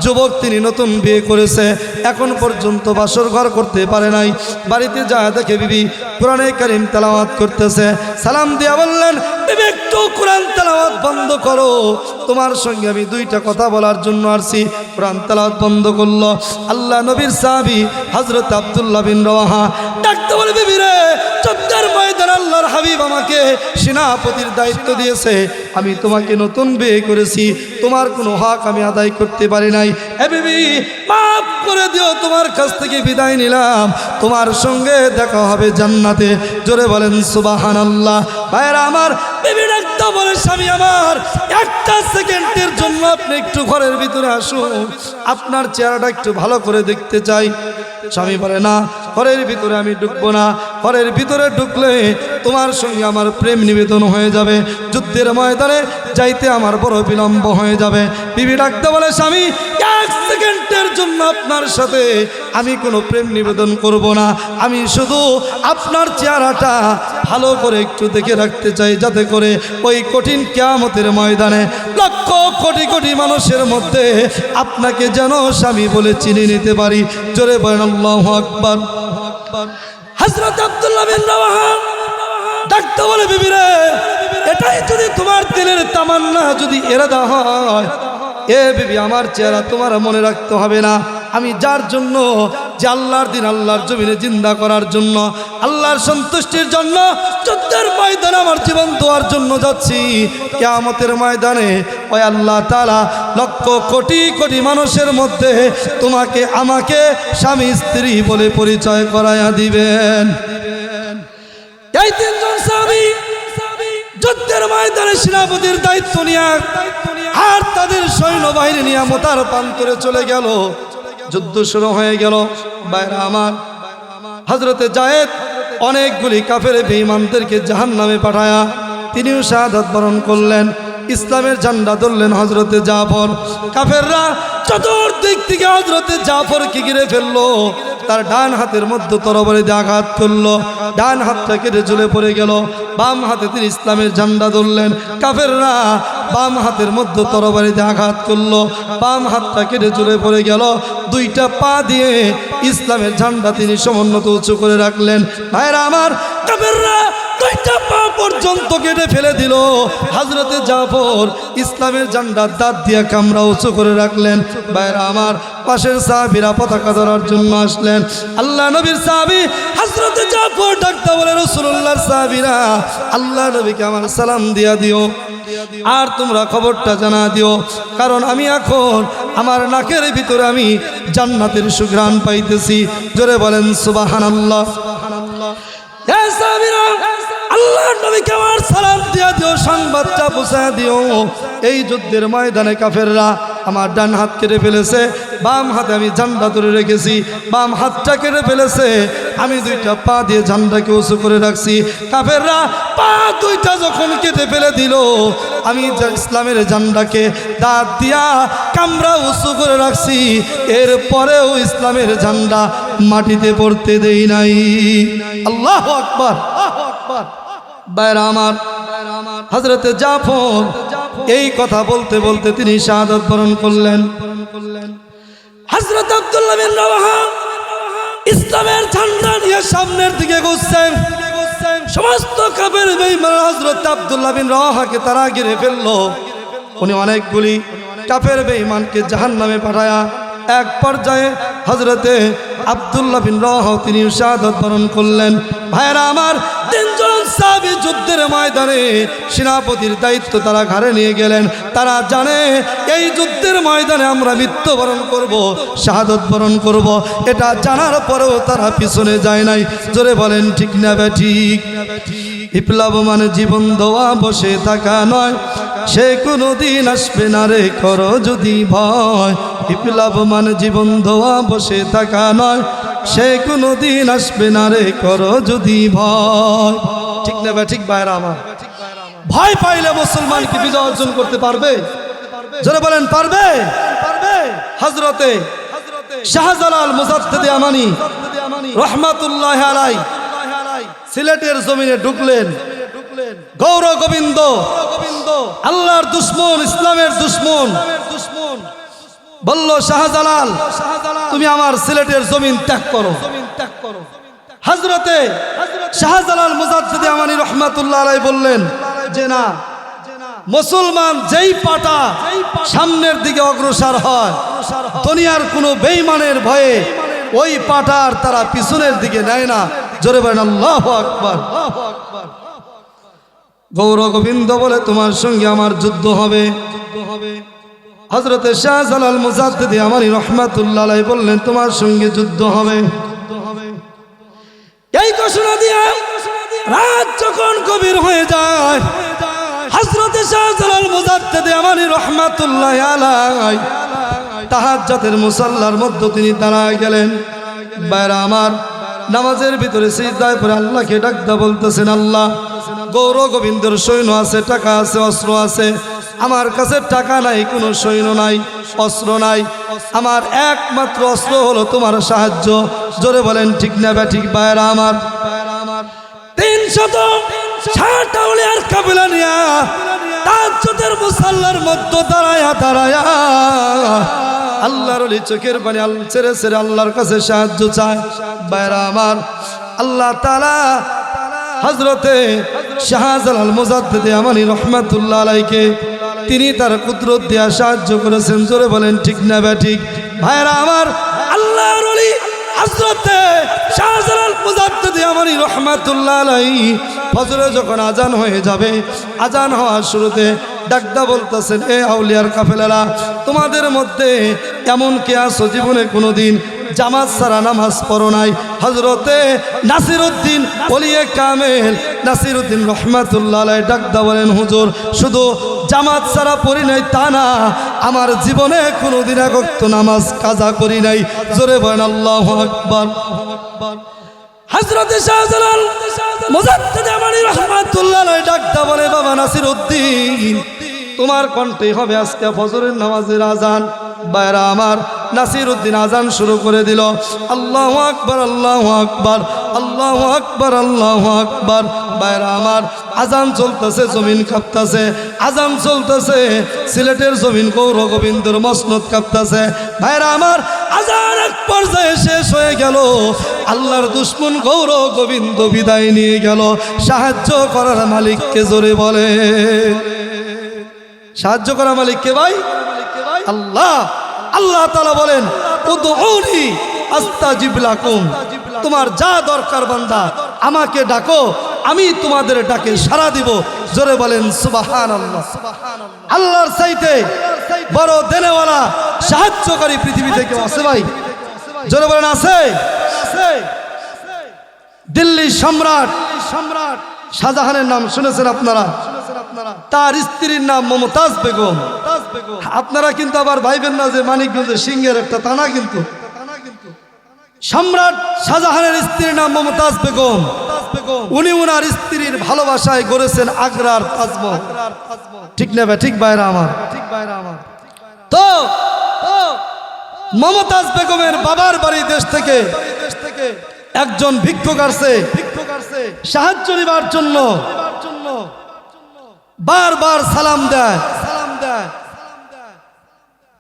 যুবক, তিনি নতুন বিয়ে করেছে, এখন পর্যন্ত বাসর ঘর করতে পারে নাই। বাড়িতে যা দেখে বিবি কোরআনে কারীম তেলাওয়াত করতেছে। সালাম দিয়া বললেন, বিবি একটু কোরআন তেলাওয়াত বন্ধ করো, তোমার সঙ্গে আমি 2টা কথা বলার জন্য আসছি। কোরআন তেলাওয়াত বন্ধ করলো। আল্লাহ নবীর সাহাবী হযরত আব্দুল্লাহ বিন রওয়াহা ডাকতে বলে, বিবি রে, যুদ্ধের ময়দানে আল্লাহর হাবিব আমাকে সেনাপতির দায়িত্ব দিয়েছে, আমি তোমাকে নতুন বিয়ে করেছি, তোমার কোনো হক আমি আদায় করতে পারি নাই, হে বিবি মাফ করে দিও, তোমার কাছ থেকে বিদায় নিলাম, তোমার সঙ্গে দেখা হবে জান্নাতে। জোরে বলেন সুবহানাল্লাহ। ভাইরা আমার, বিবি ডাকতে বলে, স্বামী আমার, 1টা সেকেন্ডের জন্য আপনি একটু ঘরের ভিতরে আসুন, আপনার চেহারাটা একটু ভালো করে দেখতে চাই। স্বামী বলে, না, ঘরের ভিতরে আমি ঢুকবো না, ঘরের ভিতরে ঢুকলে তোমার সঙ্গে আমার প্রেম নিবেদন হয়ে যাবে, যুদ্ধের ময়দানে যাইতে আমার বড় বিলম্ব হয়ে যাবে। বিবি ডাকতে বলে, স্বামী 1 সেকেন্ডের জন্য আপনার সাথে আমি কোনো প্রেম নিবেদন করব না, আমি শুধু আপনার চেহারাটা ভালো করে একটু দেখে রাখতে চাই, যাতে করে ওই কঠিন কিয়ামতের ময়দানে লক্ষ কোটি কোটি মানুষের মধ্যে আপনাকে যেন স্বামী বলে চিনে নিতে পারি। জোরে বলেন আল্লাহু আকবার। হযরত আব্দুল্লাহ বিন রওয়াহা ডাকতে বলে, বিবি রে, এটাই যদি তোমার দিলের তামান্না, যদি ইরাদা হয়, এ বিবি আমার চেহারা তোমার মনে রাখতে হবে না, আমি যার জন্য, যে আল্লাহর দিন আল্লাহর জমিনে জিন্দা করার জন্য, আল্লাহর সন্তুষ্টির জন্য যুদ্ধের ময়দানে আমার জীবন দেওয়ার জন্য যাচ্ছি, কিয়ামতের ময়দানে ওই আল্লাহ তাআলা লক্ষ কোটি কোটি মানুষের মধ্যে তোমাকে আমাকে স্বামী স্ত্রী বলে পরিচয় করায়া দিবেন। এই 3 জন সাহাবী যুদ্ধের ময়দানে সেনাপতির দায়িত্ব নিয়ে আর তাদের সৈন্যবাহিনী নিয়ে মোতার প্রান্তরে চলে গেল। যুদ্ধ শুরু হয়ে গেল। বাইরে আমার, হযরতে জায়েদ অনেকগুলি কাফের বেঈমানদেরকে জাহান্নামে পাঠায়া তিনিও শাহাদাত বরণ করলেন। ইসলামের ঝান্ডা ধরলেন হযরতে জাফর। কাফেররা চতুর্দিক থেকে হযরতে জাফরকে ঘিরে ফেললো। তার ডান হাতের মধ্যে তরবারি দিয়ে আঘাত করলো, ডান হাতটা কেটে ঝুলে পড়ে গেল। বাম হাতে তিনি ইসলামের ঝান্ডা ধরলেন। কাফেররা বাম হাতের মধ্যে তরবারি দিয়ে আঘাত করলো, বাম হাতটা কেটে ঝুলে পড়ে গেল। 2টা পা দিয়ে ইসলামের ঝান্ডা তিনি সমুন্নত উঁচু করে রাখলেন। ভাইরা আমার, কাফেররা 2টা পা পর্যন্ত কেটে ফেলে দিল। হযরতে জাফর ইসলামের ঝান্ডা দাঁত দিয়ে কামড়া উঁচু করে রাখলেন। ভাইরা আমার, পাশের সাহাবীরা পতাকা ধরার জন্য আসলেন। আল্লাহ নবীর সাহাবী হযরতে জাফর ডাকতে বলে, রাসূলুল্লাহর সাহাবীরা, আল্লাহ নবীকে আমার সালাম দিয়া দিও, আর তোমরা খবরটা জানা দিও, কারণ আমি এখন আমার নাকের ভিতরে আমি জান্নাতের সুঘ্রাণ পাইতেছি। জোরে বলেন সুবহানাল্লাহ। এ সাহাবীরা, আল্লাহর নবীকে আমার সালাম দিয়া দিও, সংবাদটা পৌঁছায় দিও। এই যুদ্ধের ময়দানে কাফেররা আমার ডান হাত কেটে ফেলেছে, বাম হাতে আমি ঝান্ডা ধরে রেখেছি, বাম হাতটা কেটে ফেলেছে, আমি দুইটা পা দিয়ে ঝান্ডাকে উঁচু করে রাখছি। কাফেররা পা দুইটা যখন কেটে ফেলে দিল, আমি ইসলামের ঝান্ডাকে দাঁত দিয়া কামড়া উঁচু করে রাখছি, এরপরেও ইসলামের ঝান্ডা মাটিতে পড়তে দেই নাই। আল্লাহু আকবার। বাইরা আমার, হযরতে জাফর এই কথা বলতে বলতে তিনি শাহাদাত বরণ করলেন। হযরত আব্দুল্লাহ বিন রাওয়াহা ইসলামের ঝান্ডা নিয়ে সামনের দিকে ঘুরছেন। সমস্ত কাফের বেঈমান হযরত আব্দুল্লাহ বিন রাওয়াহাকে তারা ঘিরে ফেললো। উনি অনেকগুলি কাফের বেঈমানকে জাহান্নামে পাঠায়া এক পর্যায়ে হযরতে আব্দুল্লাহ বিন রাওয়াহা তিনি শাহাদাত বরণ করলেন। ভাইরা আমার, তিনজন সাহাবী যুদ্ধের ময়দানে সেনাপতির দায়িত্ব তারা ঘাড়ে নিয়ে গেলেন। তারা জানে এই যুদ্ধের ময়দানে আমরা মৃত্যুবরণ করব, শাহাদাত বরণ করব, এটা জানার পরেও তারা পিছনে যায় নাই। জোরে বলেন ঠিক না বেঠিক? বিপ্লব মানে জীবন দেওয়া, বসে থাকা নয়, সে কোনোদিন আসবে না রে করো যদি ভয়। বিপ্লব মানে জীবন দেওয়া, বসে থাকা নয়, সে কোনোদিন আসবে না রে করো যদি ভয়। ঠিক না ঠিক ভাইরা আমার? ভয় পাইলে মুসলমান কি বিজয় অর্জন করতে পারবে? যারা বলেন পারবে? হযরতে শাহজালাল মুজাদ্দিদ আমানি রহমাতুল্লাহ আলাইহি সিলেটের জমিনে ঢুকলেন। গৌর গোবিন্দ আল্লাহর দুশ্মন, ইসলামের দুশ্মন বলল, শাহজালাল তুমি আমার সিলেটের জমিন ত্যাগ করো। হযরতে শাহজালাল মুজাদ্দিদ আমানি রহমাতুল্লাহ আলাইহি বললেন যে না, মুসলমান যেই পাটা সামনের দিকে অগ্রসর হয়, দুনিয়ার কোনো বেঈমানের ভয়ে ওই পাটার তারা পিছনের দিকে নেয় না। জোরে বলেন আল্লাহু আকবার। গৌর গোবিন্দ বলে, তোমার সঙ্গে আমার যুদ্ধ হবে। হযরতে শাহজালাল মুজাদ্দিদ আমানি রহমাতুল্লাহ আলাইহি বললেন, তোমার সঙ্গে যুদ্ধ হবে। এই ঘোষণা দিয়ে রাত যখন গভীর হয়ে যায়, হযরতে শাহজালাল মুজাদ্দিদ আমানি রহমাতুল্লাহ আলাইহি তাহাজ্জুদের মুসাল্লার মধ্যে তিনি দাঁড়ায় গেলেন। বাইরা আমার, নামাজের ভিতরে সিজদায় পড়ে আল্লাহকে ডাকতে বলতেছেন, আল্লাহ গৌর গোবিন্দর সৈন্য আছে, টাকা আছে, অস্ত্র আছে, আমার কাছে টাকা নাই, কোনো সৈন্য নাই, অস্ত্র নাই, আমার একমাত্র অস্ত্র হলো তোমার সাহায্য। জোরে বলেন ঠিক না বেঠিক? বাইরা আমার, 360 আউলিয়ার কাফেলা নিয়া তাহাজ্জুদের মুসাল্লার মধ্যে দাঁড়ায়া দাঁড়ায়া আল্লাহর ওলি চোখের পানি ছেড়ে ছেড়ে আল্লাহর কাছে সাহায্য চায়। বাইরা আমার, আল্লাহ তাআলা হযরতে শাহজালাল মুজাদ্দিদ আমানি রহমাতুল্লাহ আলাইহিকে তিনি তার কুদরত দিয়া সাহায্য করেছেন। জোরে বলেন ঠিক না বেঠিক? ভাইরা আমার, আল্লাহর ওলি হযরতে শাহজালাল মুজাদ্দিদ আমানি রহমাতুল্লাহ আলাইহি ফজরে যখন আজান হয়ে যাবে, আজান হওয়ার শুরুতে ডাকদা বলতেছেন, এ আউলিয়ার কাফেলারা, তোমাদের মধ্যে এমন কে আছো জীবনে কোনোদিন জামাত ছাড়া নামাজ পড়ো নাই? হযরতে নাসিরউদ্দিন ওলিয়ে কামেল নাসিরউদ্দিন রহমাতুল্লাহ আলাইহি ডাকদা বলেন, হুজুর শুধু জামাত ছাড়া পড়ি নাই তা না, আমার জীবনে কোনোদিন এক ওয়াক্ত নামাজ কাজা করি নাই। জোরে বলেন আল্লাহু আকবার। হযরতে শাহজালাল মুজাদ্দিদ আমানি রহমাতুল্লাহ আলাইহি ডাকদা বলে, বাবা নাসিরউদ্দিন, তোমার কণ্ঠে হবে আজকে ফজরের নামাজের আজান। বাইরা আমার, নাসিরউদ্দিন আজান শুরু করে দিল। আল্লাহু আকবার, আল্লাহু আকবার, আল্লাহু আকবার, আল্লাহু আকবার। বাইরা আমার, আজান চলতেছে, জমিন কাঁপতেছে, আজান চলতেছে, সিলেটের জমিন গৌর গোবিন্দর মসনদ কাঁপতেছে। বাইরা আমার, আজান এক পর্যায়ে শেষ হয়ে গেল, আল্লাহর দুশ্মন গৌর গোবিন্দ বিদায় নিয়ে গেল। সাহায্য করার মালিককে জোরে বলে, সাহায্য করার মালিক কে ভাই? আল্লাহ। আল্লাহ তাআলা বলেন, উদউনি আস্তাজিব লাকুম, তোমার যা দরকার বান্দা আমাকে ডাকো, আমি তোমাদের ডাকে সাড়া দিব। জোরে বলেন সুবহানাল্লাহ। আল্লাহর চাইতে বড় দেনেওয়ালা সাহায্যকারী পৃথিবীতে কেউ আছে ভাই? জোরে বলেন আছে? দিল্লি সম্রাট শাহজাহানের নাম শুনেছেন আপনারা? তার স্ত্রীর নাম মমতাজ বেগম। আপনারা কিন্তু আবার ভাইবেন না যে মানিকগঞ্জের সিংহের একটা থানা, কিন্তু সম্রাট শাহজাহানের স্ত্রীর নাম মমতাজ বেগম। উনি উনার স্ত্রীর ভালোবাসায় গড়েছেন আগ্রার তাজমহল। ঠিক না ভাই? ঠিক ভাইরা আমার। তো মমতাজ বেগমের বাবার বাড়ি দেশ থেকে একজন ভিক্ষুক আসছে সাহায্য নিবার জন্য। বারবার সালাম দেয়।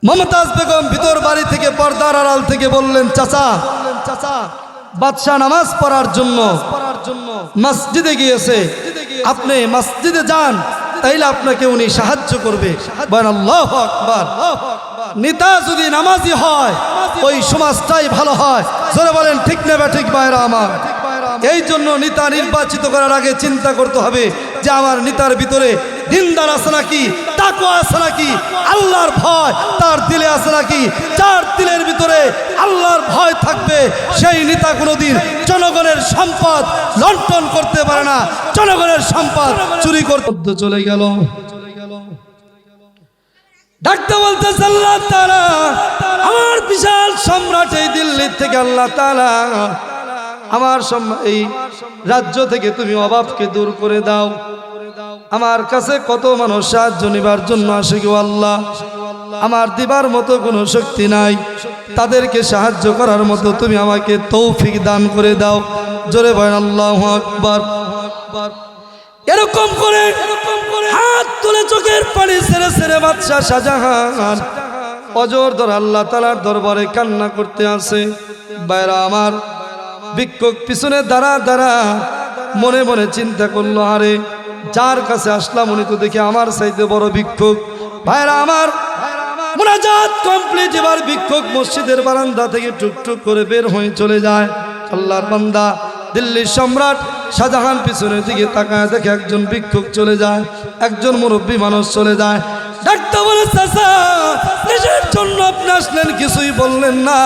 মমতাজ বেগম ভিতর বাড়ি থেকে পর্দার আড়াল থেকে বললেন, চাচা বাদশাহ নামাজ পড়ার জন্য মসজিদে গিয়েছে, আপনি মসজিদে যান, তাইলে আপনাকে উনি সাহায্য করবে। আল্লাহু আকবার। নেতা যদি নামাজি হয় ওই সমাজটাই ভালো হয়। জোরে বলেন ঠিক না ঠিক ভাইরা আমার? এই জন্য নেতা নির্বাচিত করার আগে চিন্তা করতে হবে যে আমার নেতার ভিতরে দিনদার আছে নাকি, তাকওয়া আছে নাকি, আল্লাহর ভয় তার দিলে আছে নাকি। যার দিলের ভিতরে আল্লাহর ভয় থাকবে সেই নেতা কোনোদিন জনগণের সম্পদ লুণ্ঠন করতে পারে না, জনগণের সম্পদ চুরি করতে চলে গেল। ডাকতে বলতেছে আল্লাহ তাআলা, আমার বিশাল সম্রাট এই দিল্লি থেকে আল্লাহ তাআলা আমার এই রাজ্য থেকে তুমি অভাবকে দূর করে দাও। আমার কাছে কত মানুষ সাহায্য নিবার জন্য আসে গো আল্লাহ, আমার দিবার মতো কোনো শক্তি নাই, তাদেরকে সাহায্য করার মতো তুমি আমাকে তৌফিক দান করে দাও। জোরে বলেন আল্লাহু আকবার। এরকম করে হাত তুলে চোখের পানি ছেড়ে ছেড়ে বাদশাহ শাহজাহান অজর ধরে আল্লাহ তাআলার দরবারে কান্না করতে আসে। বাইরা আমার, ভিক্ষুক পিছনে দাঁড়া দাঁড়া মনে মনে চিন্তা করলো, আরে যার কাছে আসলাম উনি তো দেখি আমার চাইতে বড় ভিক্ষুক। ভাইরা আমার, মুনাজাত কমপ্লিট। এবার ভিক্ষুক মসজিদের বারান্দা থেকে টুকটুক করে বের হয়ে চলে যায়। আল্লাহর বান্দা দিল্লির সম্রাট শাহজাহান পিছনের দিকে তাকায় দেখে একজন ভিক্ষুক চলে যায়, একজন মুরব্বী মানুষ চলে যায়। ডাক্তার বলে, চাচা নিজের জন্য আপনি আসলেন, কিছুই বললেন না।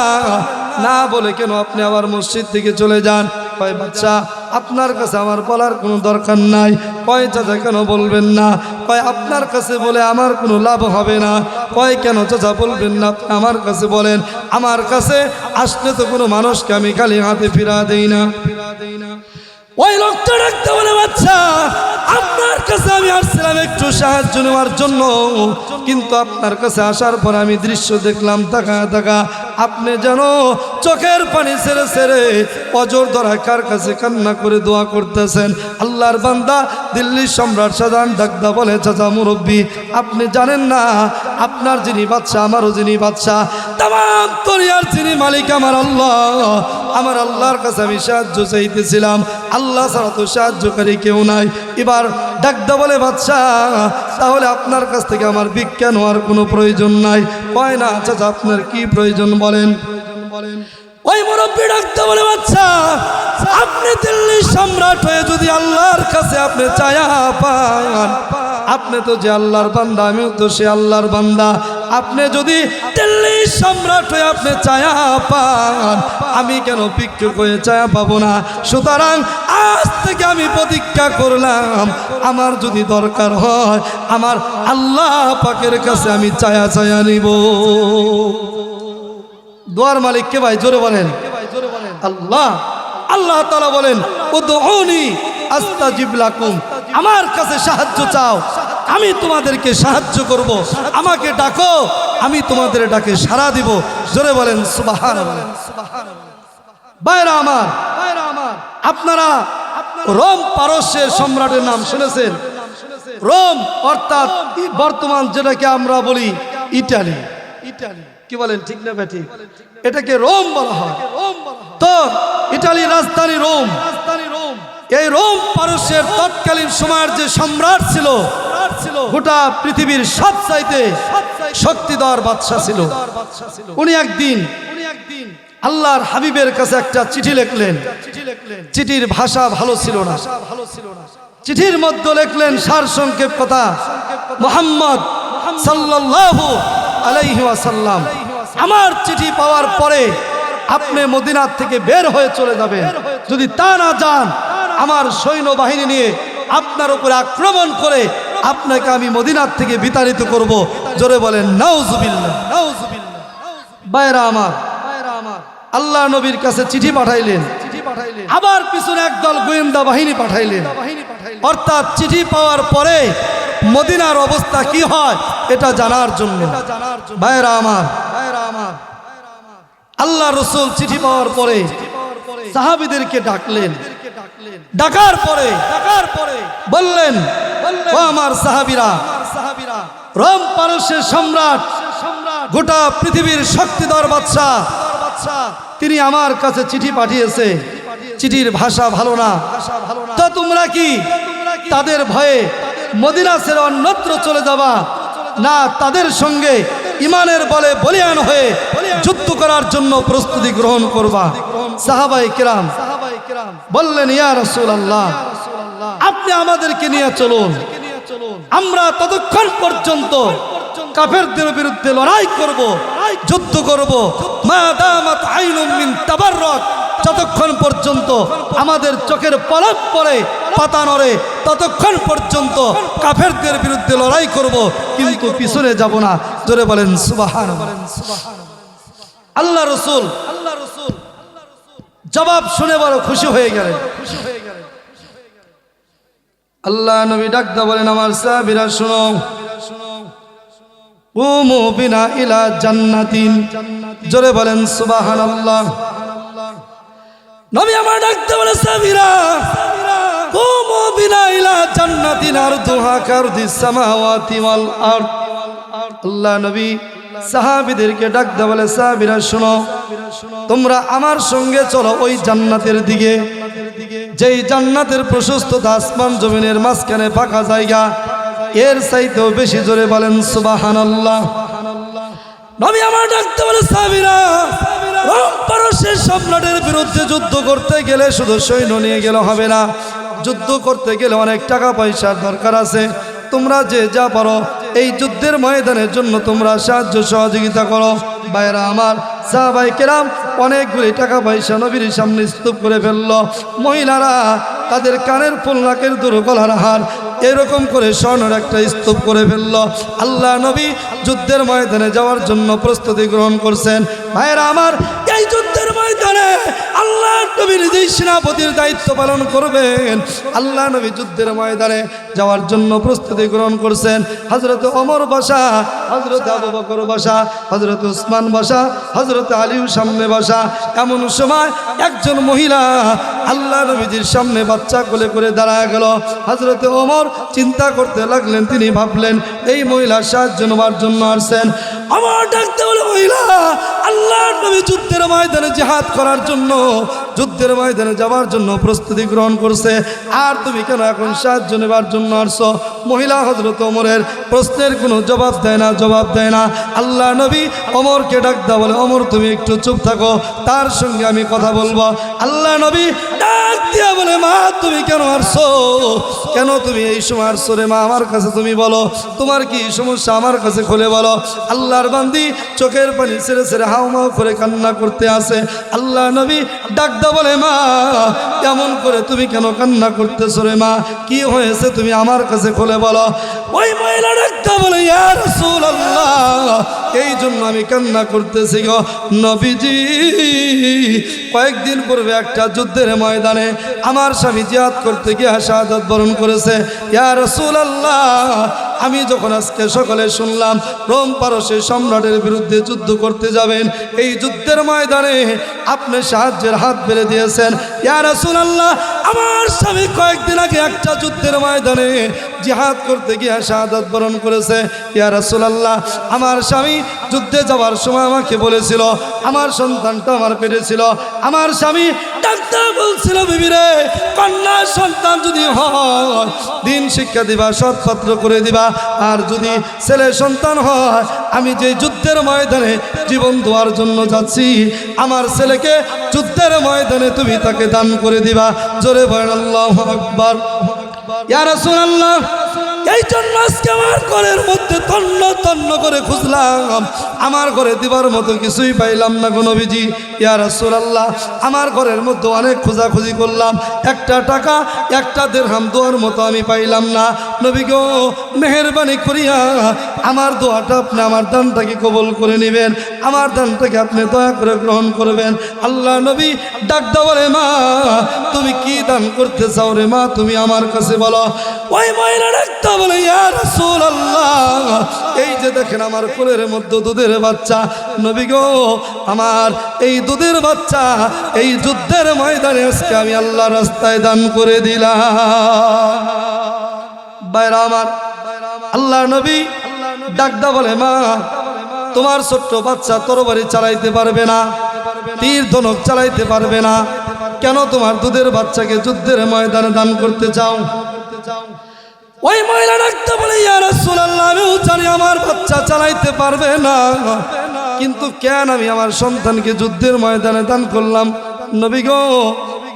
না বলে কেন আপনি আবার মসজিদ থেকে চলে যান? কয় বাচ্চা আপনার কাছে আমার বলার কোনো দরকার নাই। কয় চাচা কেন বলবেন না? কয় আপনার কাছে বলে আমার কোনো লাভ হবে না। কয় কেন চাচা বলবেন না? আমার কাছে বলেন, আমার কাছে আসলে তো কোনো মানুষকে আমি খালি হাতে ফিরা দেই না। ওই লোকটা ডাকতে বলে, বাচ্চা আপনার কাছে আমি আসছিলাম একটু সাহায্য নেওয়ার জন্য, কিন্তু আপনার কাছে আসার পর আমি দৃশ্য দেখলাম তাকা তাকা আপনি যেন চোখের পানি ছেড়ে ছেড়ে অজর ধরা কার কাছে কান্না করে দোয়া করতেছেন। আল্লাহর বান্দা দিল্লির সম্রাট শাহজাহান ডাকদা বলে, চাচা মুরব্বী আপনি জানেন না আপনার যিনি বাদশা আমারও যিনি বাদশা, তামাম দুনিয়ার যিনি মালিক আমার আল্লাহ, আমার আল্লাহর কাছে আমি সাহায্য চাইতেছিলাম, আল্লাহ ছাড়া তো সাহায্যকারী কেউ নাই। এবার ডাকদা বলে, বাদশা তাহলে আপনার কাছ থেকে আমার ভিক্ষা নেওয়ার কোনো প্রয়োজন নাই। কয় না চাচা আপনার কি প্রয়োজন বলেন? ওই মুরব্বী ডাকতে বলে, বাচ্চা আপনি দিল্লির সম্রাট হয়ে যদি আল্লাহর কাছে আপনি চায়া পান, আপনি তো যে আল্লাহর বান্দা, আমিও তো সে আল্লাহর বান্দা, আপনি যদি দিল্লির সম্রাট হয়ে আপনি চায়া পান, আমি কেন ভিক্ষুক হয়ে চায়া পাবো না? সুতরাং আজ থেকে আমি প্রতিজ্ঞা করলাম, আমার যদি দরকার হয় আমার আল্লাহ পাকের কাছে আমি চায়া চায়া নিব। দোয়ার মালিক কে ভাই? জোরে বলেন আল্লাহ। আল্লাহ তাআলা বলেন, উদউনি আস্তাজিব লাকুম, আমার কাছে সাহায্য চাও আমি তোমাদেরকে সাহায্য করব, আমাকে ডাকো আমি তোমাদের ডাকে সাড়া দিব। জোরে বলেন সুবহানাল্লাহ। ভাইরা আমার, আপনারা রোম পারস্যের সম্রাটের নাম শুনেছেন? রোম অর্থাৎ বর্তমান যেটাকে আমরা বলি ইটালি। কি বলেন ঠিক না বেটি? এটাকে রোম বলা হয়। তো ইটালির রাজধানী রোম। এই রোম পারস্যের তৎকালীন সময়ের যে সম্রাট ছিল, গোটা পৃথিবীর সবচাইতে শক্তিধর বাদশা ছিল। উনি একদিন আল্লাহর হাবিবের কাছে একটা চিঠি লিখলেন। চিঠির ভাষা ভালো ছিল না। চিঠির মধ্যে লিখলেন সারসংক্ষেপ কথা, মুহাম্মদ সাল্লাল্লাহু আলাইহি ওয়াসাল্লাম, আমার চিঠি পাওয়ার পরে আপনি মদিনা থেকে বের হয়ে চলে যাবেন। যদি তা না যান, আমার সৈন্যবাহিনী নিয়ে আপনার উপরে আক্রমণ করে আপনাকে আমি মদিনা থেকে বিতাড়িত করব। জোরে বলেন নাউজুবিল্লাহ। বাইরা আমার, আল্লাহ নবীর কাছে চিঠি পাঠাইলেন, আবার পিছনে একদল গোয়েন্দা বাহিনী পাঠাইলেন। অর্থাৎ চিঠি পাওয়ার পরে মদিনার অবস্থা কি হয় এটা জানার জন্য। বাইরা আমার, আল্লাহ রসুল চিঠি পাওয়ার পরে সাহাবীদেরকে ডাকলেন। ডাকার পরে বললেন, ও আমার সাহাবীরা, রোম পারস্যের সম্রাট, গোটা পৃথিবীর শক্তিধর বাদশাহ, তিনি আমার কাছে চিঠি পাঠিয়েছে। চিঠির ভাষা ভালো না, তো তোমরা কি তাদের ভয়ে মদিনা ছেড়ে অন্যত্র চলে যাবা, না তাদের সঙ্গে ইমানের বলে বলিয়ান হয়ে যুদ্ধ করার জন্য প্রস্তুতি গ্রহণ করবা? সাহাবায়ে কেরাম বললেন, ইয়া রাসূলুল্লাহ, আপনি আমাদেরকে নিয়ে চলুন, আমরা ততক্ষণ পর্যন্ত কাফেরদের বিরুদ্ধে লড়াই করব, যুদ্ধ করব, মা দামাত আইনুম মিন তাবাররাক, যতক্ষণ পর্যন্ত আমাদের চোখের পলক পড়ে, পাতা নড়ে, ততক্ষণ পর্যন্ত কাফেরদের বিরুদ্ধে লড়াই করব, কিন্তু পিছনে যাব না। জোরে বলেন সুবহানাল্লাহ। আল্লাহ রসুল জবাব শুনে বড় খুশি হয়ে গেলেন। আল্লাহ নবী ডাকতে বলেন, আমার সাহাবীরা শুনো, কুমু বিনা ইলা জান্নাতিন। জোরে বলেন সুবহানাল্লাহ। নবী আমার ডাকতে বলে, সাহাবীরা কুমু বিনা ইলা জান্নাতিন আরদুহা কারদিস সামাওয়াতি ওয়াল আরদ। আল্লাহ নবী সাহাবীদেরকে ডাকতে বলে, সাহাবীরা শুনো, তোমরা আমার সঙ্গে চলো ওই জান্নাতের দিকে, যেই জান্নাতের প্রশস্ততা আসমান জমিনের মাঝখানে ফাঁকা জায়গা, এর চাইতেও বেশি। জোরে বলেন সুবহানাল্লাহ। নবী আমার ডাকতে বলে, সাহাবীরা রোম পারস্যের সম্রাটের বিরুদ্ধে যুদ্ধ করতে গেলে শুধু সৈন্য নিয়ে গেলে হবে না, যুদ্ধ করতে গেলে অনেক টাকা পয়সার দরকার আছে। তোমরা যে যা পারো এই যুদ্ধের ময়দানের জন্য তোমরা সাহায্য সহযোগিতা করো। বাইরা আমার, সাহাবায়ে কেরাম অনেকগুলি টাকা পয়সা নবীর সামনে স্তূপ করে ফেললো। মহিলারা তাদের কানের ফুল, নাকের দুরু, গলার হার এরকম করে স্বর্ণের একটা স্তূপ করে ফেললো। আল্লাহ নবী যুদ্ধের ময়দানে যাওয়ার জন্য প্রস্তুতি গ্রহণ করছেন। ভাইরা আমার, এই যুদ্ধের ময়দানে আল্লাহ নবী নিজেই সেনাপতির দায়িত্ব পালন করবেন। আল্লাহ নবী যুদ্ধের ময়দানে যাওয়ার জন্য প্রস্তুতি গ্রহণ করছেন। হযরত ওমর বসা, হযরত আবু বকর বসা, হযরত উসমান বসা, হযরত আলীও সামনে বসা। এমন সময় একজন মহিলা আল্লাহ নবীজির সামনে বাচ্চা কোলে করে দাঁড়ায় গেল। হযরত ওমর চিন্তা করতে লাগলেন, তিনি ভাবলেন এই মহিলা সাহায্য নেওয়ার জন্য আসছেন। আমার ডাকতে বলে, মহিলা আল্লাহ নবী যুদ্ধের ময়দানে জিহাদ করার জন্য, যুদ্ধের ময়দানে যাওয়ার জন্য প্রস্তুতি গ্রহণ করছে, আর তুমি কেন এখন সাহায্য নেবার জন্য আসছো? মহিলা হযরত ওমরের প্রশ্নের কোনো জবাব দেয় না। আল্লাহ নবী ওমরকে ডাকতে বলে, ওমর তুমি একটু চুপ থাকো, তার সঙ্গে আমি কথা বলবো। আল্লাহ নবী ডাক দিয়া বলে, মা তুমি কেন আসছো? কেন তুমি এই সময় আসছো রে মা? আমার কাছে তুমি বলো, তোমার কি সমস্যা আমার কাছে খুলে বলো। আল্লাহর বান্দি চোখের পানি ছেড়ে ছেড়ে হাউমাউ করে কান্না করতে আসে। আল্লাহ নবী ডাকদা বলে, মা কেমন করে তুমি কেন কান্না করতেছো রে মা? কি হয়েছে তুমি আমার কাছে খুলে বলো। ওই মহিলা ডাকদা বলে, ইয়া রাসূলুল্লাহ, এই জন্য আমি কান্না করতেছি গো নবীজি, কয়েকদিন পূর্বে একটা যুদ্ধের ময়দানে আমার স্বামী জিহাদ করতে গিয়ে শাহাদাত বরণ করেছে। ইয়া রাসূলুল্লাহ, আমি যখন আজকে সকালে শুনলাম রোম পারস্যের সম্রাটের বিরুদ্ধে যুদ্ধ করতে যাবেন, এই যুদ্ধের ময়দানে আপনি সাহায্যের হাত বেড়ে দিয়েছেন। ইয়া রাসূলুল্লাহ, আমার স্বামী কয়েকদিন আগে একটা যুদ্ধের ময়দানে জিহাদ করতে গিয়ে শাহাদাত বরণ করেছে। ইয়া রাসূলুল্লাহ, আমার স্বামী যুদ্ধে যাওয়ার সময় আমাকে বলেছিল, আমার সন্তানটা আমার পেটে ছিল। আমার স্বামী ডাক্তার বলছিল, বিবি রে, কন্যা সন্তান যদি হয় দিন শিক্ষা দিবা, সৎপাত্র করে দিবা, আর যদি ছেলে সন্তান হয় আমি যে যুদ্ধের ময়দানে জীবন দেওয়ার জন্য যাচ্ছি আমার ছেলেকে যুদ্ধের ময়দানে তুমি তাকে দান করে দিবা। জোরে বলেন আল্লাহু আকবার। ইয়া রাসূলুল্লাহ, এই জন্য আজকে আমার ঘরের মধ্যে তন্ন তন্ন করে খুঁজলাম, আমার ঘরে দিবার মতো কিছুই পাইলাম না গো নবীজি। ইয়া রাসূলুল্লাহ, আমার ঘরের মধ্যে অনেক খোঁজাখুঁজি করলাম, একটা টাকা একটা দিরহাম দেওয়ার মতো আমি পাইলাম না। নবী গো, মেহেরবানি করিয়া আমার দোয়াটা আপনি, আমার দানটাকে কবুল করে নেবেন, আমার দানটাকে আপনি দয়া করে গ্রহণ করবেন। আল্লাহ নবী ডাক দাও, বলে মা তুমি কি দান করতে চাও রে মা, তুমি আমার কাছে বলো। ওই মহিলা ডাকতে বলে, ইয়া রাসূলুল্লাহ, এই যে দেখেন আমার কোলের মধ্যে দুধের বাচ্চা, নবী গো আমার এই দুধের বাচ্চা এই যুদ্ধের ময়দানে আজকে আমি আল্লাহর রাস্তায় দান করে দিলাম। বাইরা আমার, আল্লাহ নবী ডাকদা বলে, মা তোমার ছোট্ট বাচ্চা তরবারি চালাইতে পারবে না, তীর ধনুক চালাইতে পারবে না, কেন তোমার দুধের বাচ্চাকে যুদ্ধের ময়দানে দান করতে চাও? ওই মহিলা ডাকতে বলে, ইয়া রাসূলুল্লাহ, আমিও জানি আমার বাচ্চা চালাইতে পারবে না, কিন্তু কেন আমি আমার সন্তানকে যুদ্ধের ময়দানে দান করলাম? নবী গো,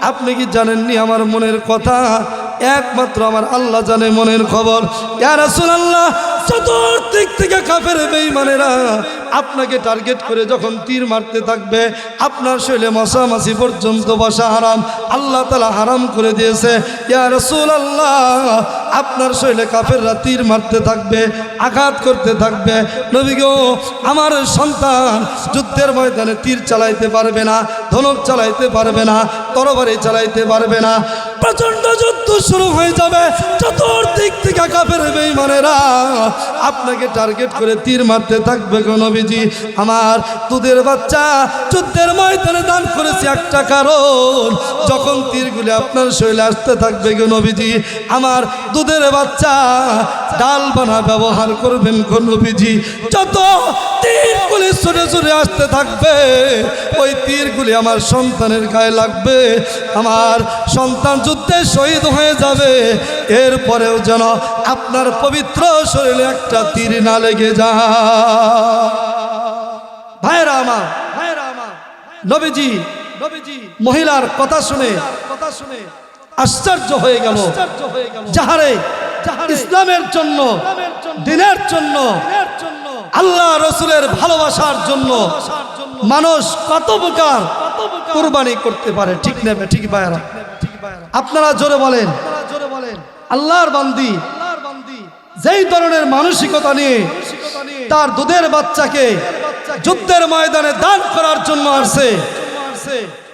আপনি কি জানেননি আমার মনের কথা? একমাত্র আমার আল্লাহ জানে মনের খবর। ইয়া রাসূলুল্লাহ, চতুর্দিক থেকে কাফের বেঈমানেরা আপনাকে টার্গেট করে যখন তীর মারতে থাকবে, আপনার শরীরে মশামাছি পর্যন্ত বসা হারাম, আল্লাহ তাআলা হারাম করে দিয়েছে। ইয়া রাসূলুল্লাহ, আপনার শরীরে কাফেররা তীর মারতে থাকবে, আঘাত করতে থাকবে। নবী গো, আমার সন্তান যুদ্ধের ময়দানে তীর চালাইতে পারবে না, ধনুক চালাইতে পারবে না, তরবারি চালাইতে পারবে না, প্রচন্ড যুদ্ধ শুরু হয়ে যাবে, চতুর্দিক থেকে কাফের বেঈমানেরা আপনাকে টার্গেট করে তীর মারতে থাকবে গো নবীজি। আমার দুধের বাচ্চা যুদ্ধের ময়দানে দান করেছি একটা কারণ, যখন তীরগুলি আপনার শরীরে আসতে থাকবে গো নবীজি, আমার দুধের বাচ্চা ডাল বানা ব্যবহার করবেন গো নবীজি। যত তীরগুলি ছুটে ছুটে আসতে থাকবে, ওই তীরগুলি আমার সন্তানের গায়ে লাগবে, আমার সন্তান যুদ্ধে শহীদ হয়ে যাবে, এরপরেও যেন আপনার পবিত্র শরীরে একটা তীর না লেগে যায়। ভাইরা আমার, নবীজি মহিলার কথা শুনে আশ্চর্য হয়ে গেল। যাহারে ইসলামের জন্য, দ্বীনের জন্য, আল্লাহ রসুলের ভালোবাসার জন্য মানুষ কত প্রকার কুরবানি করতে পারে, ঠিক নেবে, ঠিক ভাইরা? আপনারা জোরে বলেন, আল্লাহর বান্দি যেই ধরনের মানসিকতা নিয়ে তার দুধের বাচ্চাকে যুদ্ধের ময়দানে দান করার জন্য আসছে,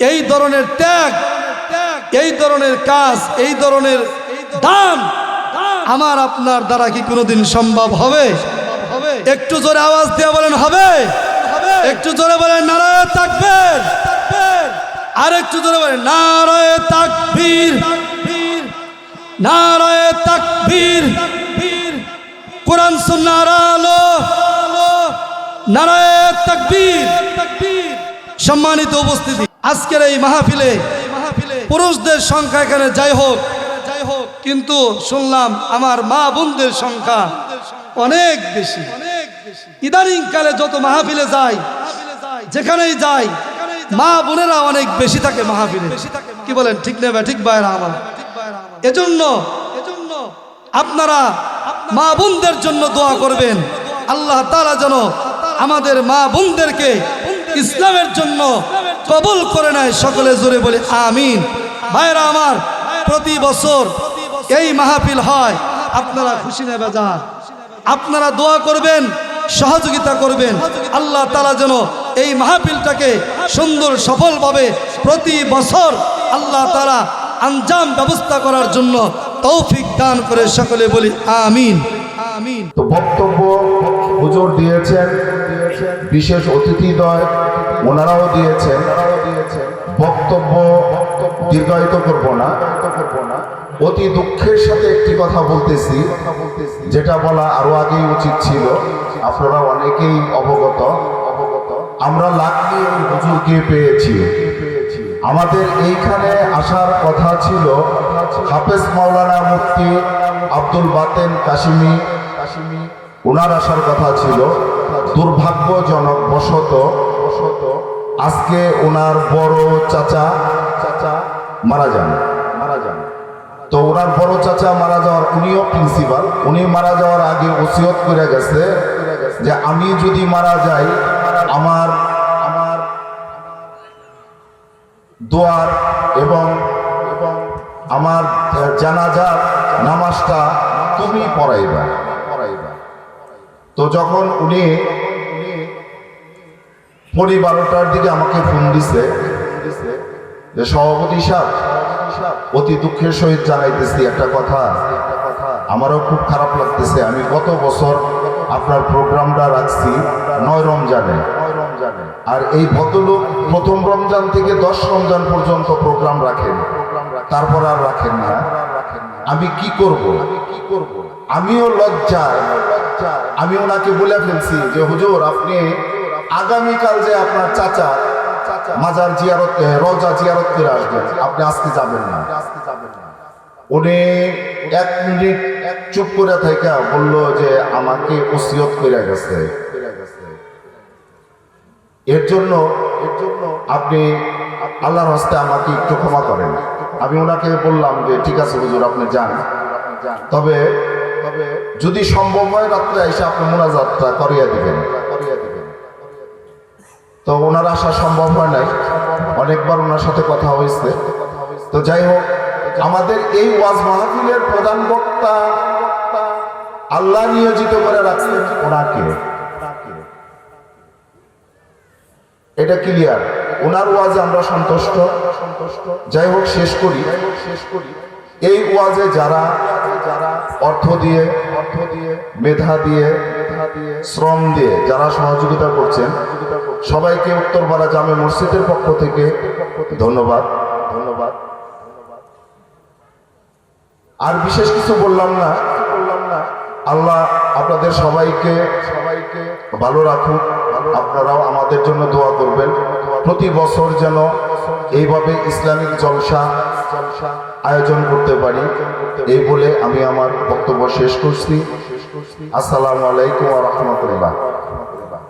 এই ধরনের ত্যাগ, এই ধরনের কাজ, এই ধরনের দান আমার আপনার দ্বারা কি কোনোদিন সম্ভব হবে? একটু জোরে আওয়াজ দিয়ে বলেন হবে? একটু জোরে বলেন নারায়ে তাকবীর, আর একটু জোরে বলেন নারায়ে তাকবীর, নারায়ে তাকবীর। কোরআন সুন্নাহর আলো, নারায়ে তাকবীর। সম্মানিত উপস্থিতি, আজকের এই মাহফিলে পুরুষদের সংখ্যা এখানে যাই হোক, কিন্তু শুনলাম আমার মা বোনদের সংখ্যা অনেক বেশি। ইদানিং কালে যত মাহফিলে যাই, যেখানেই যাই, মা বোনেরা অনেক বেশি থাকে মাহফিলে, কি বলেন, ঠিক নেবে, ঠিক ভাইরা আমার? এজন্য আপনারা মা বোনদের জন্য দোয়া করবেন, আল্লাহ তাআলা যেন আমাদের মা বোনদেরকে ইসলামের জন্য কবুল করে নেয়। সকলে জোরে বলে আমিন। ভাইরা আমার, প্রতি বছর এই মাহফিল হয়, আপনারা খুশি নেবে যা, আপনারা দোয়া করবেন, সহযোগিতা করবেন, আল্লাহ তাআলা যেন এই মাহফিলটাকে সুন্দর সফলভাবে প্রতি বছর আল্লাহ তাআলা আঞ্জাম ব্যবস্থা করার জন্য তৌফিক দান করে। সকলে বলি আমিন। আমিন। তো বক্তব্য হুজুর দিয়েছেন, বিশেষ অতিথিদ্বয় ওনারাও দিয়েছেন। বক্তব্য দীর্ঘায়িত করব না, অতি দুঃখের সাথে একটি কথা বলতেছি, যেটা বলা আরো আগেই উচিত ছিল, আপনারা অনেকেই অবগত। আমরা লাখ নিয়ে হুজুরকে পেয়েছি। আমাদের এইখানে আসার কথা ছিল হাফেজ মাওলানা মুফতি আব্দুল বাতেন কাশিমি, ওনার আসার কথা ছিল। দুর্ভাগ্যজনক বশত আজকে ওনার বড় চাচা মারা যান। তো ওনার বড় চাচা মারা যাওয়ার, উনিও প্রিন্সিপাল, উনি মারা যাওয়ার আগে ওসিয়ত করে গেছে যে আমি যদি মারা যাই আমার দোয়ার এবং আমার জানাজার নামাজটা তুমি পড়াইবা। তো যখন উনি 12টার দিকে আমাকে ফোন দিছে যে সভাপতি সাহেব, অতি দুঃখের সহিত জানাইতেছি একটা কথা, আমারও খুব খারাপ লাগতেছে। আমি গত বছর আপনার প্রোগ্রামটা রাখছি 9 রমজানে, আর এই ভদ্রলোক প্রথম রমজান থেকে 10 রমজান পর্যন্ত প্রোগ্রাম রাখেন, তারপর আর রাখেন না। আমি কি করব? আমিও লজ্জায় আমি ওনাকে বলে ফেলছি যে হুজুর, আপনি আগামীকাল যে আপনার চাচা মাজার জিয়ারত, রওজা জিয়ারত করে আসবেন, আপনি আজকে যাবেন না। উনি 1 মিনিট চুপ করে থেকে বলল যে আমাকে ওসিয়ত করে গেছে, এর জন্য আপনি আল্লাহর হস্তে আমাকে একটু ক্ষমা করেন। আমি ওনাকে বললাম যে ঠিক আছে হুজুর, আপনি যান, তবে যদি সম্ভব হয় রাত্রে এসে আপনি মোনাজাতটা করিয়ে দিবেন। তো ওনার আসা সম্ভব হয় নাই, অনেকবার ওনার সাথে কথা হয়েছে। তো যাই হোক, আমাদের এই ওয়াজ মাহফিলের প্রধান বক্তা আল্লাহ নিয়োজিত করে রাখছেন ওনাকে, এটা ক্লিয়ার। ওনার ওয়াজে আমরা সন্তুষ্ট। যাই হোক, শেষ করি। এই ওয়াজে যারা অর্থ দিয়ে, মেধা দিয়ে, শ্রম দিয়ে যারা সহযোগিতা করছেন, সবাইকে উত্তরপাড়া জামে মসজিদের পক্ষ থেকে ধন্যবাদ। আর বিশেষ কিছু বললাম না। আল্লাহ আপনাদের সবাইকে ভালো রাখুক। আপনারাও আমাদের জন্য দোয়া করবেন। প্রতি বছর যেন এইভাবে ইসলামিক জলসা আয়োজন করতে পারি, এই বলে আমি আমার বক্তব্য শেষ করছি। আসসালামু আলাইকুম ওয়া রাহমাতুল্লাহ।